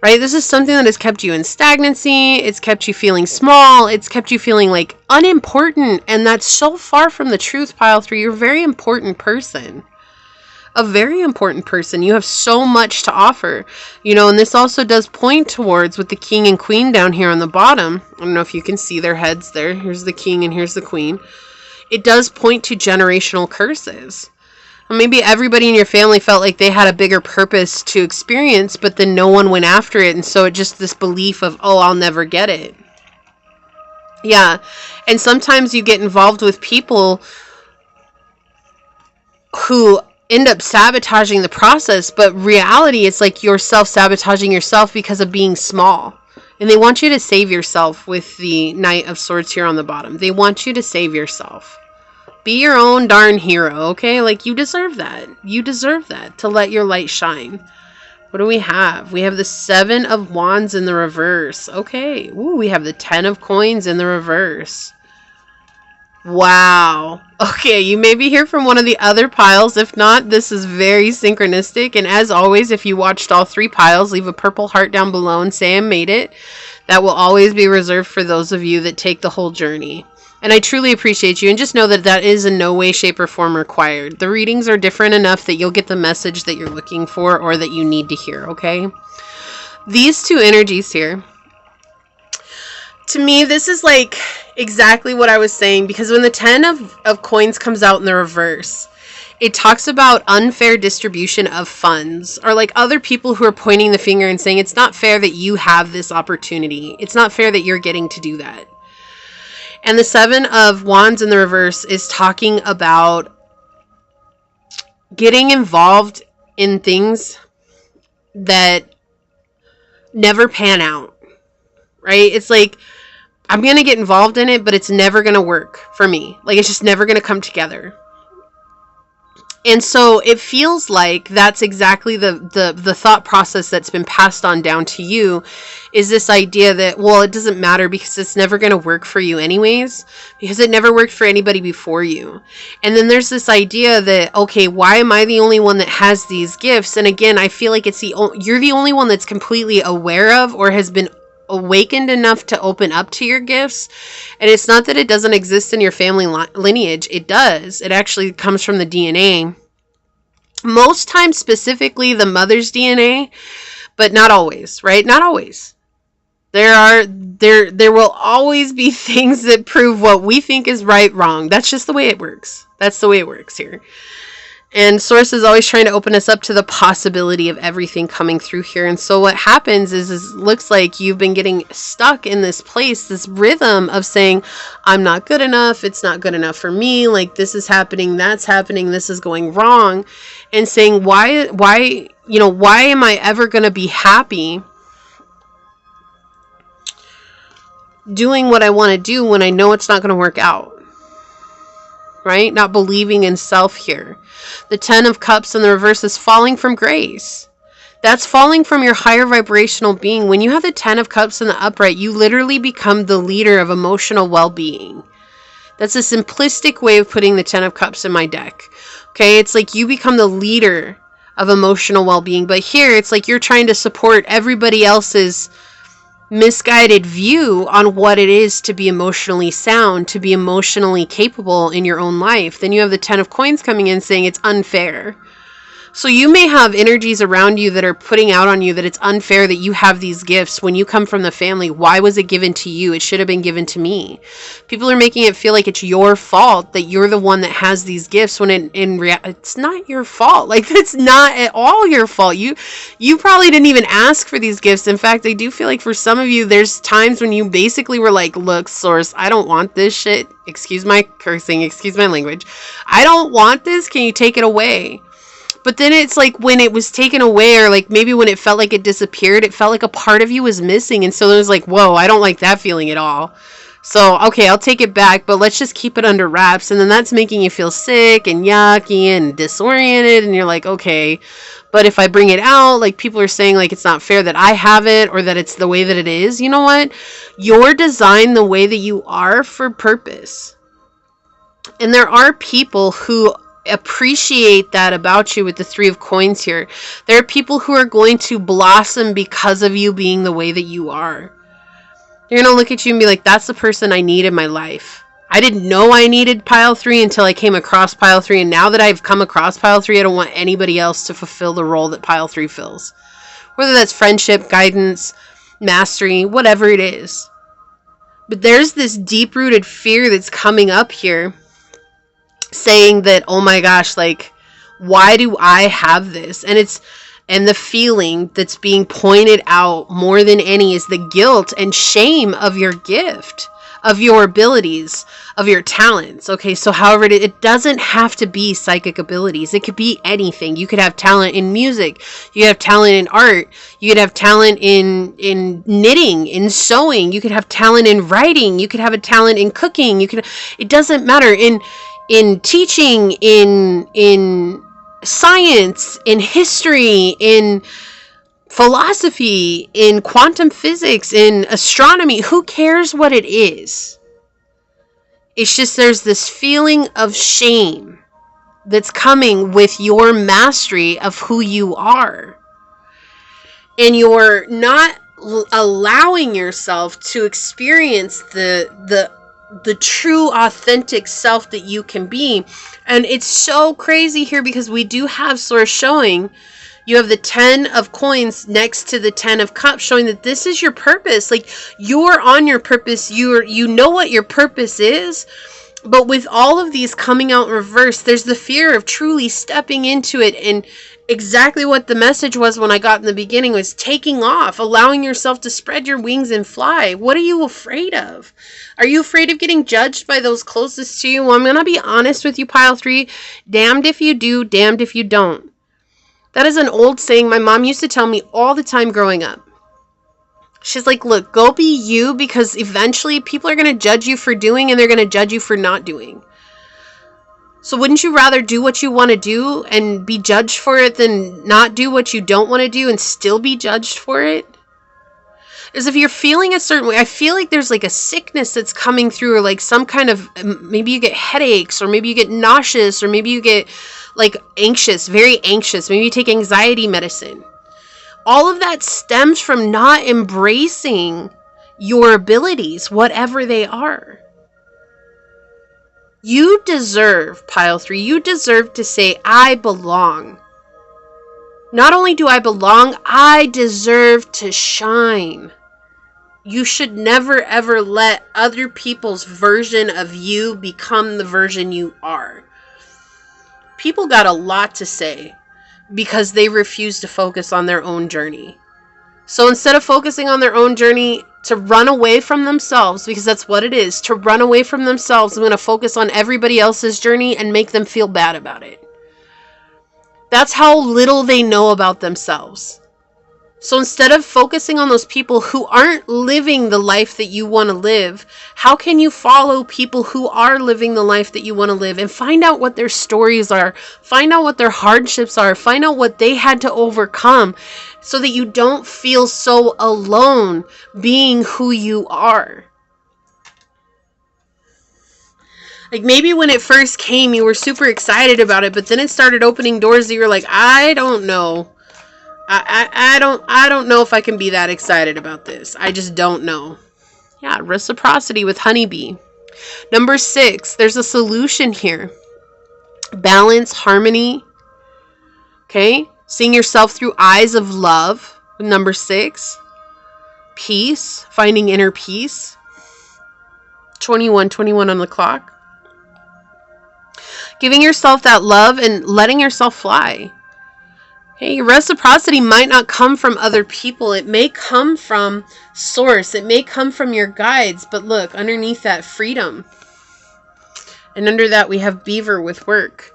Right? This is something that has kept you in stagnancy. It's kept you feeling small. It's kept you feeling like unimportant. And that's so far from the truth, Pile 3. You're a very important person. A very important person. You have so much to offer. And this also does point towards, with the King and Queen down here on the bottom. I don't know if you can see their heads there. Here's the King and here's the Queen. It does point to generational curses. Maybe everybody in your family felt like they had a bigger purpose to experience, but then no one went after it. And so it just this belief of, oh, I'll never get it. Yeah. And sometimes you get involved with people who end up sabotaging the process. But reality, it's like you're self-sabotaging yourself because of being small. And they want you to save yourself with the Knight of Swords here on the bottom. They want you to save yourself. Be your own darn hero, okay? Like, you deserve that. You deserve that, to let your light shine. What do we have? We have the 7 of Wands in the reverse. Okay. Ooh, we have the 10 of Coins in the reverse. Wow. Okay, you may be here from one of the other piles. If not, this is very synchronistic. And as always, if you watched all 3 piles, leave a purple heart down below and say I made it. That will always be reserved for those of you that take the whole journey. And I truly appreciate you. And just know that that is in no way, shape, or form required. The readings are different enough that you'll get the message that you're looking for or that you need to hear, okay? These 2 energies here, to me, this is like exactly what I was saying. Because when the 10 of Coins comes out in the reverse, it talks about unfair distribution of funds. Or like other people who are pointing the finger and saying, it's not fair that you have this opportunity. It's not fair that you're getting to do that. And the 7 of Wands in the reverse is talking about getting involved in things that never pan out, right? It's like, I'm going to get involved in it, but it's never going to work for me. Like, it's just never going to come together. And so it feels like that's exactly the thought process that's been passed on down to you, is this idea that, well, it doesn't matter because it's never going to work for you anyways, because it never worked for anybody before you. And then there's this idea that, okay, why am I the only one that has these gifts? And again, I feel like you're the only one that's completely aware of or has been awakened enough to open up to your gifts. And it's not that it doesn't exist in your family lineage. It does. It actually comes from the DNA. Most times, specifically the mother's DNA, but not always, right? Not always. There will always be things that prove what we think is right wrong. That's just the way it works. That's the way it works here. And Source is always trying to open us up to the possibility of everything coming through here. And so what happens is it looks like you've been getting stuck in this place, this rhythm of saying, I'm not good enough. It's not good enough for me. Like, this is happening. That's happening. This is going wrong. And saying, why am I ever going to be happy doing what I want to do when I know it's not going to work out? Right? Not believing in self here. The 10 of Cups in the reverse is falling from grace. That's falling from your higher vibrational being. When you have the 10 of Cups in the upright, you literally become the leader of emotional well-being. That's a simplistic way of putting the 10 of Cups in my deck. Okay, it's like you become the leader of emotional well-being. But here, it's like you're trying to support everybody else's misguided view on what it is to be emotionally sound, to be emotionally capable in your own life. Then you have the 10 of Coins coming in saying it's unfair. So you may have energies around you that are putting out on you that it's unfair that you have these gifts when you come from the family. Why was it given to you? It should have been given to me. People are making it feel like it's your fault that you're the one that has these gifts when in reality, it's not your fault. Like, it's not at all your fault. You probably didn't even ask for these gifts. In fact, I do feel like for some of you, there's times when you basically were like, look, source, I don't want this shit. Excuse my cursing. Excuse my language. I don't want this. Can you take it away? But then it's like when it was taken away, or like maybe when it felt like it disappeared, it felt like a part of you was missing. And so it was like, whoa, I don't like that feeling at all. So, okay, I'll take it back, but let's just keep it under wraps. And then that's making you feel sick and yucky and disoriented. And you're like, okay, but if I bring it out, like people are saying, like, it's not fair that I have it or that it's the way that it is. You know what? You're designed the way that you are for purpose. And there are people who appreciate that about you with the 3 of coins here. There are people who are going to blossom because of you being the way that you are. They're going to look at you and be like, that's the person I need in my life. I didn't know I needed pile 3 until I came across pile 3. And now that I've come across pile 3, I don't want anybody else to fulfill the role that pile 3 fills. Whether that's friendship, guidance, mastery, whatever it is. But there's this deep-rooted fear that's coming up here, saying that, oh my gosh, like, why do I have this? And the feeling that's being pointed out more than any is the guilt and shame of your gift, of your abilities, of your talents. Okay, so however, it doesn't have to be psychic abilities. It could be anything. You could have talent in music. You could have talent in art. You could have talent in knitting, in sewing. You could have talent in writing. You could have a talent in cooking. It doesn't matter. In teaching, in science, in history, in philosophy, in quantum physics, in astronomy. Who cares what it is? It's just there's this feeling of shame that's coming with your mastery of who you are. And you're not allowing yourself to experience the true authentic self that you can be. And it's so crazy here because we do have source showing you have the 10 of coins next to the 10 of cups, showing that this is your purpose. Like, you're on your purpose. You know what your purpose is. But with all of these coming out in reverse, there's the fear of truly stepping into it. And exactly what the message was when I got in the beginning was taking off, allowing yourself to spread your wings and fly. What are you afraid of? Are you afraid of getting judged by those closest to you? Well, I'm going to be honest with you, pile 3. Damned if you do, damned if you don't. That is an old saying my mom used to tell me all the time growing up. She's like, look, go be you, because eventually people are going to judge you for doing and they're going to judge you for not doing. So wouldn't you rather do what you want to do and be judged for it than not do what you don't want to do and still be judged for it? Because if you're feeling a certain way, I feel like there's like a sickness that's coming through, or like some kind of, maybe you get headaches, or maybe you get nauseous, or maybe you get like anxious, very anxious. Maybe you take anxiety medicine. All of that stems from not embracing your abilities, whatever they are. You deserve, pile 3, you deserve to say, I belong. Not only do I belong, I deserve to shine. You should never ever let other people's version of you become the version you are. People got a lot to say because they refuse to focus on their own journey. So instead of focusing on their own journey, to run away from themselves, because that's what it is, to run away from themselves, I'm going to focus on everybody else's journey and make them feel bad about it. That's how little they know about themselves. So instead of focusing on those people who aren't living the life that you want to live, how can you follow people who are living the life that you want to live and find out what their stories are, find out what their hardships are, find out what they had to overcome so that you don't feel so alone being who you are. Like maybe when it first came, you were super excited about it, but then it started opening doors that you were like, I don't know. I don't know if I can be that excited about this. I just don't know. Yeah, reciprocity with honeybee. Number 6, there's a solution here. Balance, harmony. Okay? Seeing yourself through eyes of love. Number 6. Peace. Finding inner peace. 21 on the clock. Giving yourself that love and letting yourself fly. Okay, your reciprocity might not come from other people. It may come from source. It may come from your guides. But look, underneath that, freedom. And under that, we have beaver with work.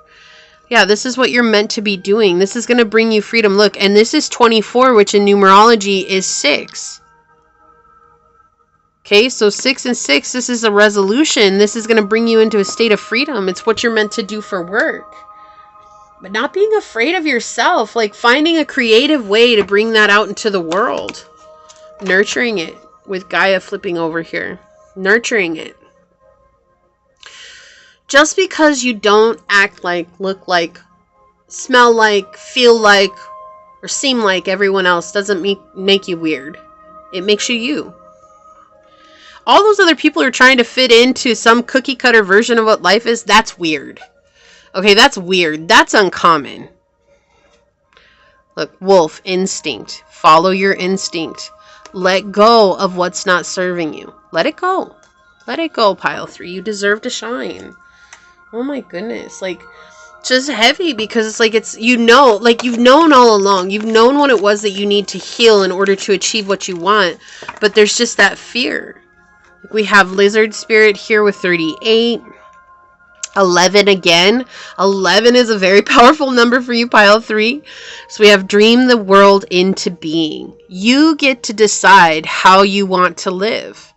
Yeah, this is what you're meant to be doing. This is going to bring you freedom. Look, and this is 24, which in numerology is 6. Okay, so 6 and 6, this is a resolution. This is going to bring you into a state of freedom. It's what you're meant to do for work. But not being afraid of yourself, like finding a creative way to bring that out into the world. Nurturing it with Gaia flipping over here. Nurturing it. Just because you don't act like, look like, smell like, feel like, or seem like everyone else doesn't make you weird. It makes you you. All those other people are trying to fit into some cookie cutter version of what life is. That's weird. Okay, that's weird. That's uncommon. Look, wolf, instinct. Follow your instinct. Let go of what's not serving you. Let it go. Let it go, pile 3. You deserve to shine. Oh my goodness. Like, just heavy because it's like you know, like you've known all along. You've known what it was that you need to heal in order to achieve what you want. But there's just that fear. We have lizard spirit here with 38. 11 again. 11 is a very powerful number for you, pile 3. So we have dream the world into being. You get to decide how you want to live.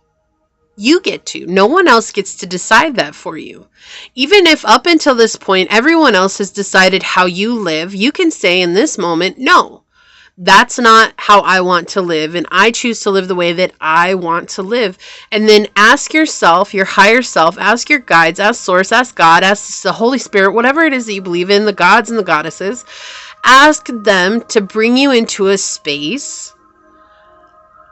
You get to. No one else gets to decide that for you. Even if up until this point, everyone else has decided how you live, you can say in this moment, no. That's not how I want to live, and I choose to live the way that I want to live. And then ask yourself, your higher self, ask your guides, ask Source, ask God, ask the Holy Spirit, whatever it is that you believe in, the gods and the goddesses, ask them to bring you into a space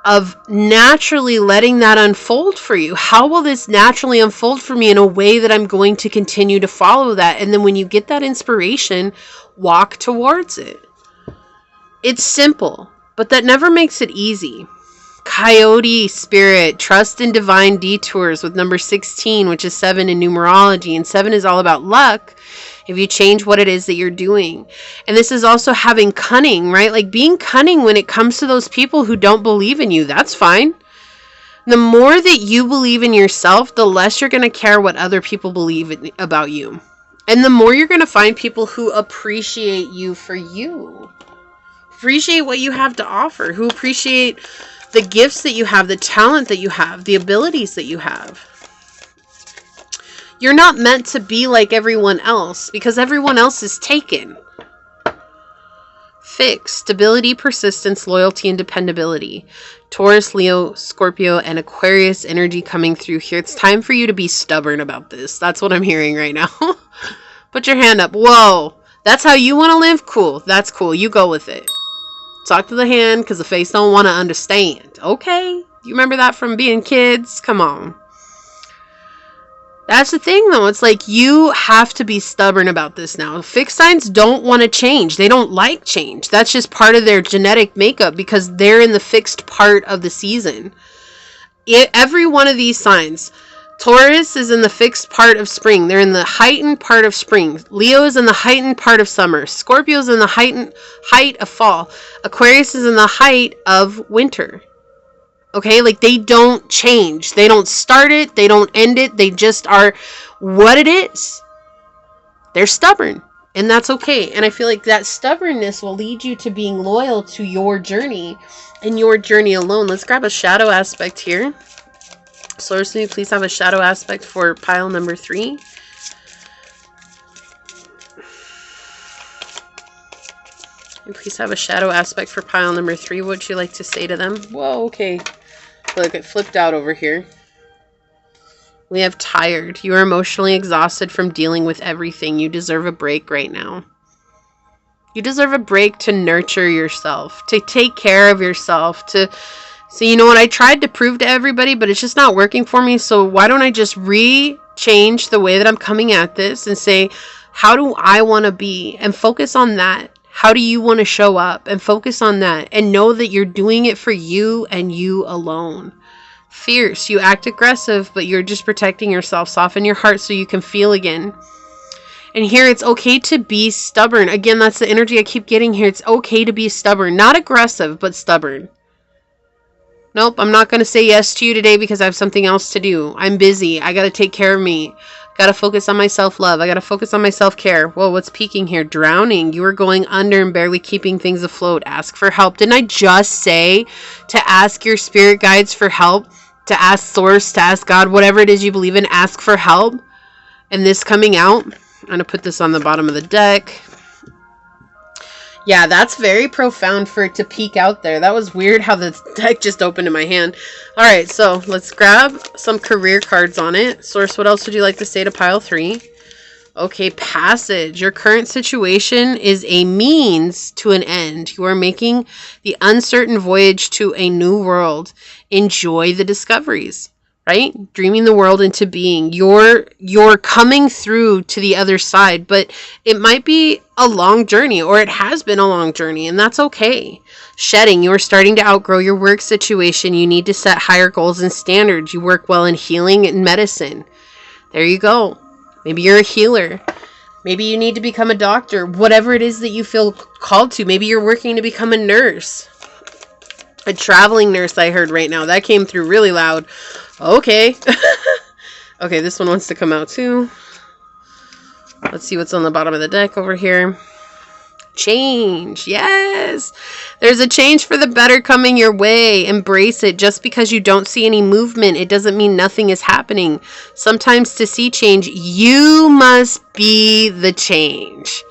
of naturally letting that unfold for you. How will this naturally unfold for me in a way that I'm going to continue to follow that? And then when you get that inspiration, walk towards it. It's simple, but that never makes it easy. Coyote spirit, trust in divine detours with number 16, which is 7 in numerology. And 7 is all about luck if you change what it is that you're doing. And this is also having cunning, right? Like being cunning when it comes to those people who don't believe in you. That's fine. The more that you believe in yourself, the less you're going to care what other people believe about you. And the more you're going to find people who appreciate you for you. Appreciate what you have to offer, who appreciate the gifts that you have, the talent that you have, the abilities that you have. You're not meant to be like everyone else because everyone else is taken. Fixed, stability, persistence, loyalty, and dependability. Taurus, Leo, Scorpio, and Aquarius energy coming through here. It's time for you to be stubborn about this. That's what I'm hearing right now. Put your hand up. Whoa. That's how you want to live? Cool. That's cool. You go with it. Talk to the hand because the face don't want to understand. Okay. You remember that from being kids? Come on. That's the thing though. It's like you have to be stubborn about this now. Fixed signs don't want to change. They don't like change. That's just part of their genetic makeup because they're in the fixed part of the season. Every one of these signs. Taurus is in the fixed part of spring. They're in the heightened part of spring. Leo is in the heightened part of summer. Scorpio is in the height of fall. Aquarius is in the height of winter. Okay, like they don't change. They don't start it. They don't end it. They just are what it is. They're stubborn, and that's okay. And I feel like that stubbornness will lead you to being loyal to your journey and your journey alone. Let's grab a shadow aspect here. Source, can you please have a shadow aspect for pile number 3? And please have a shadow aspect for pile number 3. What would you like to say to them? Whoa, okay. Look, it flipped out over here. We have tired. You are emotionally exhausted from dealing with everything. You deserve a break right now. You deserve a break to nurture yourself, to take care of yourself, to... So you know what, I tried to prove to everybody, but it's just not working for me. So why don't I just change the way that I'm coming at this and say, how do I want to be? And focus on that. How do you want to show up? And focus on that. And know that you're doing it for you and you alone. Fierce. You act aggressive, but you're just protecting yourself. Soften your heart so you can feel again. And here, it's okay to be stubborn. Again, that's the energy I keep getting here. It's okay to be stubborn. Not aggressive, but stubborn. Nope, I'm not going to say yes to you today because I have something else to do. I'm busy. I got to take care of me. Got to focus on my self-love. I got to focus on my self-care. Whoa, what's peaking here? Drowning. You are going under and barely keeping things afloat. Ask for help. Didn't I just say to ask your spirit guides for help? To ask source, to ask God, whatever it is you believe in, ask for help. And this coming out, I'm going to put this on the bottom of the deck. Yeah, that's very profound for it to peek out there. That was weird how the deck just opened in my hand. All right, so let's grab some career cards on it. Source, what else would you like to say to pile 3? Okay, passage. Your current situation is a means to an end. You are making the uncertain voyage to a new world. Enjoy the discoveries. Right? Dreaming the world into being. You're coming through to the other side, but it might be a long journey, or it has been a long journey, and that's okay. Shedding. You're starting to outgrow your work situation. You need to set higher goals and standards. You work well in healing and medicine. There you go. Maybe you're a healer. Maybe you need to become a doctor. Whatever it is that you feel called to. Maybe you're working to become a nurse. A traveling nurse, I heard right now. That came through really loud. Okay. Okay, this one wants to come out too. Let's see what's on the bottom of the deck over here. Change. Yes. There's a change for the better coming your way. Embrace it. Just because you don't see any movement, it doesn't mean nothing is happening. Sometimes to see change, you must be the change.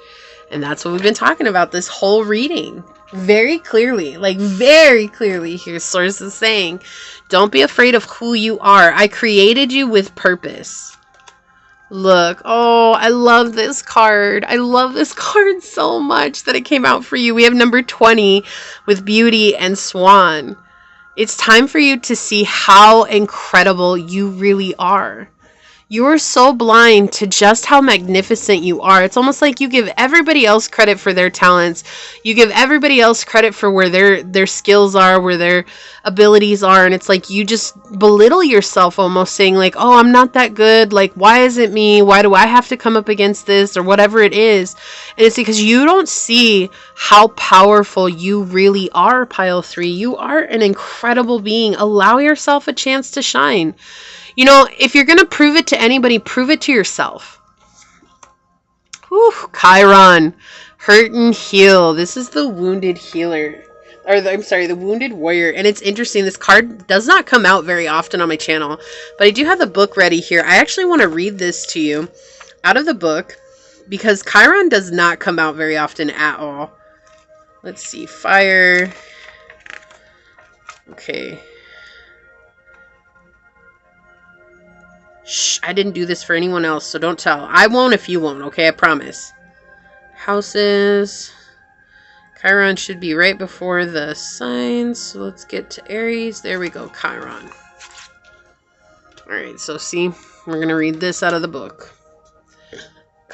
And that's what we've been talking about this whole reading. Very clearly, like very clearly here, Source is saying, don't be afraid of who you are. I created you with purpose. Look, oh, I love this card. I love this card so much that it came out for you. We have number 20 with Beauty and Swan. It's time for you to see how incredible you really are. You're so blind to just how magnificent you are. It's almost like you give everybody else credit for their talents. You give everybody else credit for where their skills are, where their abilities are. And it's like you just belittle yourself, almost saying like, oh, I'm not that good. Like, why is it me? Why do I have to come up against this or whatever it is? And it's because you don't see how powerful you really are, pile 3. You are an incredible being. Allow yourself a chance to shine. You know, if you're going to prove it to anybody, prove it to yourself. Whew, Chiron. Hurt and heal. This is the wounded healer. The wounded warrior. And it's interesting. This card does not come out very often on my channel. But I do have the book ready here. I actually want to read this to you out of the book. Because Chiron does not come out very often at all. Let's see. Fire. Okay. Shh, I didn't do this for anyone else, so don't tell. I won't if you won't, okay? I promise. Houses. Chiron should be right before the signs. So let's get to Aries. There we go, Chiron. Alright, so see, we're going to read this out of the book.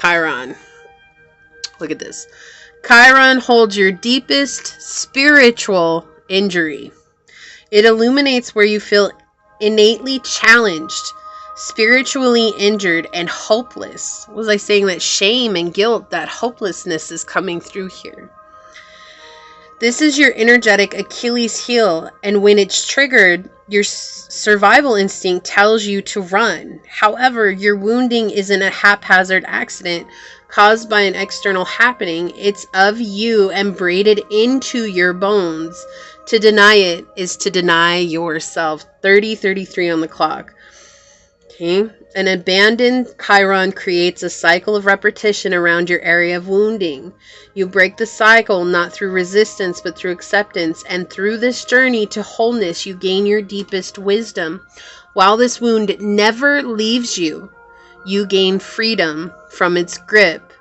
Chiron. Look at this. Chiron holds your deepest spiritual injury. It illuminates where you feel innately challenged, spiritually injured, and hopeless. Was I saying that shame and guilt, that hopelessness is coming through here? This is your energetic Achilles heel, and when it's triggered, your survival instinct tells you to run. However, your wounding isn't a haphazard accident caused by an external happening. It's of you and braided into your bones. To deny it is to deny yourself. 30:33 on the clock. Okay. An abandoned Chiron creates a cycle of repetition around your area of wounding. You break the cycle not through resistance but through acceptance, and through this journey to wholeness you gain your deepest wisdom. While this wound never leaves you, you gain freedom from its grip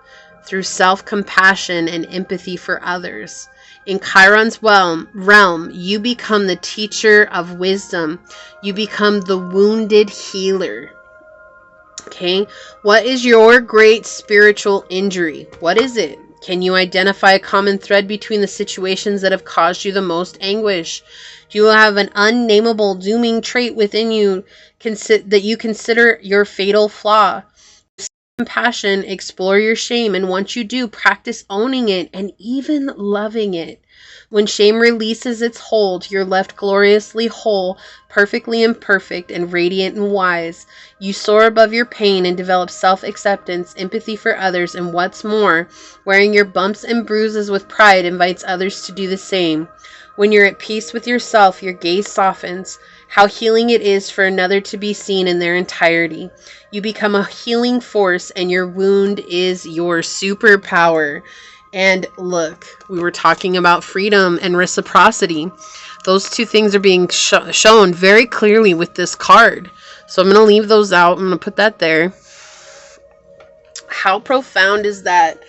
through self-compassion and empathy for others. In Chiron's realm, you become the teacher of wisdom. You become the wounded healer. Okay? What is your great spiritual injury? What is it? Can you identify a common thread between the situations that have caused you the most anguish? Do you have an unnameable dooming trait within you that you consider your fatal flaw? Compassion, explore your shame, and once you do, practice owning it and even loving it. When shame releases its hold, you're left gloriously whole, perfectly imperfect, and radiant and wise. You soar above your pain and develop self-acceptance, empathy for others, and what's more, wearing your bumps and bruises with pride invites others to do the same. When you're at peace with yourself, your gaze softens. How healing it is for another to be seen in their entirety. You become a healing force, and your wound is your superpower. And look, we were talking about freedom and reciprocity. Those two things are being shown very clearly with this card. So I'm going to leave those out. I'm going to put that there. How profound is that?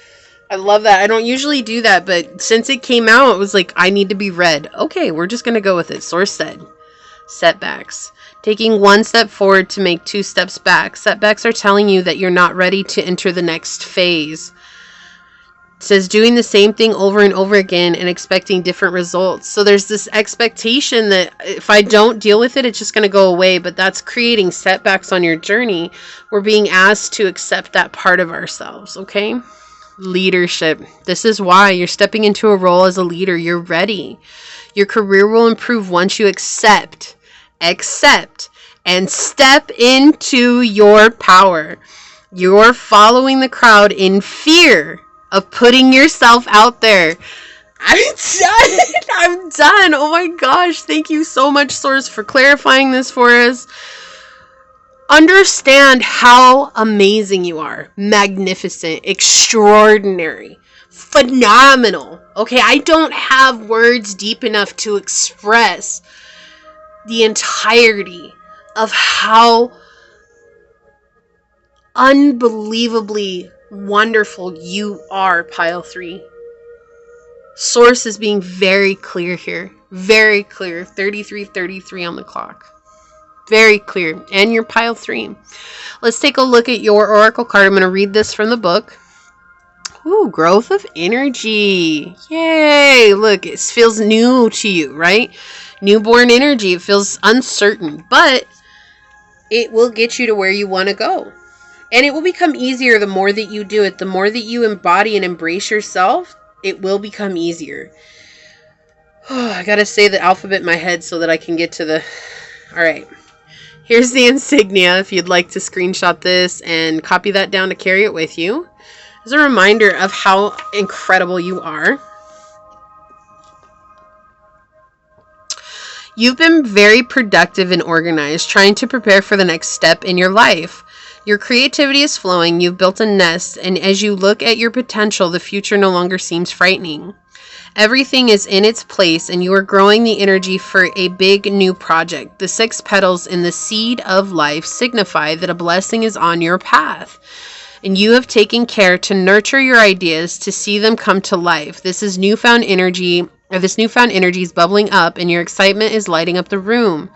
I love that. I don't usually do that, but since it came out, it was like, I need to be read. Okay, we're just going to go with it. Source said, setbacks. Taking one step forward to make 2 steps back. Setbacks are telling you that you're not ready to enter the next phase. It says doing the same thing over and over again and expecting different results. So there's this expectation that if I don't deal with it, it's just going to go away. But that's creating setbacks on your journey. We're being asked to accept that part of ourselves, okay? Leadership. This is why you're stepping into a role as a leader. You're ready. Your career will improve once you accept, and step into your power. You're following the crowd in fear of putting yourself out there. I'm done. I'm done. Oh my gosh. Thank you so much, Source, for clarifying this for us. Understand how amazing you are. Magnificent. Extraordinary. Phenomenal. Okay, I don't have words deep enough to express the entirety of how unbelievably wonderful you are, Pile 3. Source is being very clear here. Very clear. 33:33 on the clock. Very clear. And your Pile 3. Let's take a look at your Oracle card. I'm going to read this from the book. Ooh, growth of energy. Yay. Look, it feels new to you, right? Newborn energy. It feels uncertain, but it will get you to where you want to go. And it will become easier the more that you do it. The more that you embody and embrace yourself, it will become easier. Oh, I gotta say the alphabet in my head so that I can get to the... Alright. Here's the insignia if you'd like to screenshot this and copy that down to carry it with you. As a reminder of how incredible you are. You've been very productive and organized, trying to prepare for the next step in your life. Your creativity is flowing, you've built a nest, and as you look at your potential, the future no longer seems frightening. Everything is in its place, and you are growing the energy for a big new project. The 6 petals in the seed of life signify that a blessing is on your path, and you have taken care to nurture your ideas to see them come to life. This newfound energy is bubbling up, and your excitement is lighting up the room.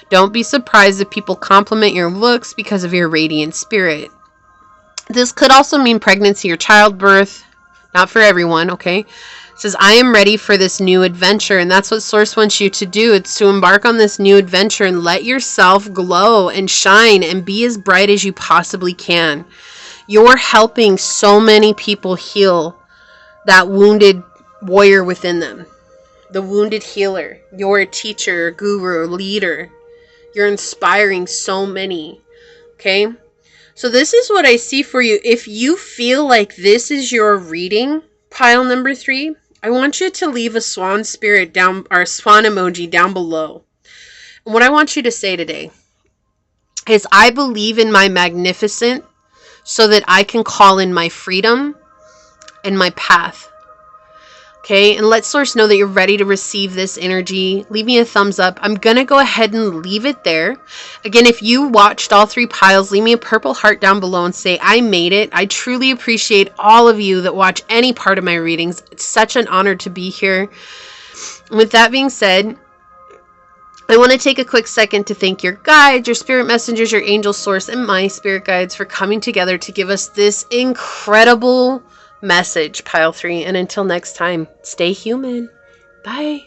Don't be surprised if people compliment your looks because of your radiant spirit. This could also mean pregnancy or childbirth. Not for everyone, okay? It says, I am ready for this new adventure. And that's what Source wants you to do. It's to embark on this new adventure and let yourself glow and shine and be as bright as you possibly can. You're helping so many people heal that wounded warrior within them. The wounded healer. You're a teacher, guru, leader. You're inspiring so many. Okay? So this is what I see for you. If you feel like this is your reading, Pile number 3, I want you to leave a swan spirit down, or a swan emoji down below. And what I want you to say today is, I believe in my magnificent so that I can call in my freedom and my path. Okay, and let Source know that you're ready to receive this energy. Leave me a thumbs up. I'm going to go ahead and leave it there. Again, if you watched all 3 piles, leave me a purple heart down below and say, I made it. I truly appreciate all of you that watch any part of my readings. It's such an honor to be here. And with that being said, I want to take a quick second to thank your guides, your spirit messengers, your angel Source, and my spirit guides for coming together to give us this incredible message, pile 3. And until next time, stay human. Bye.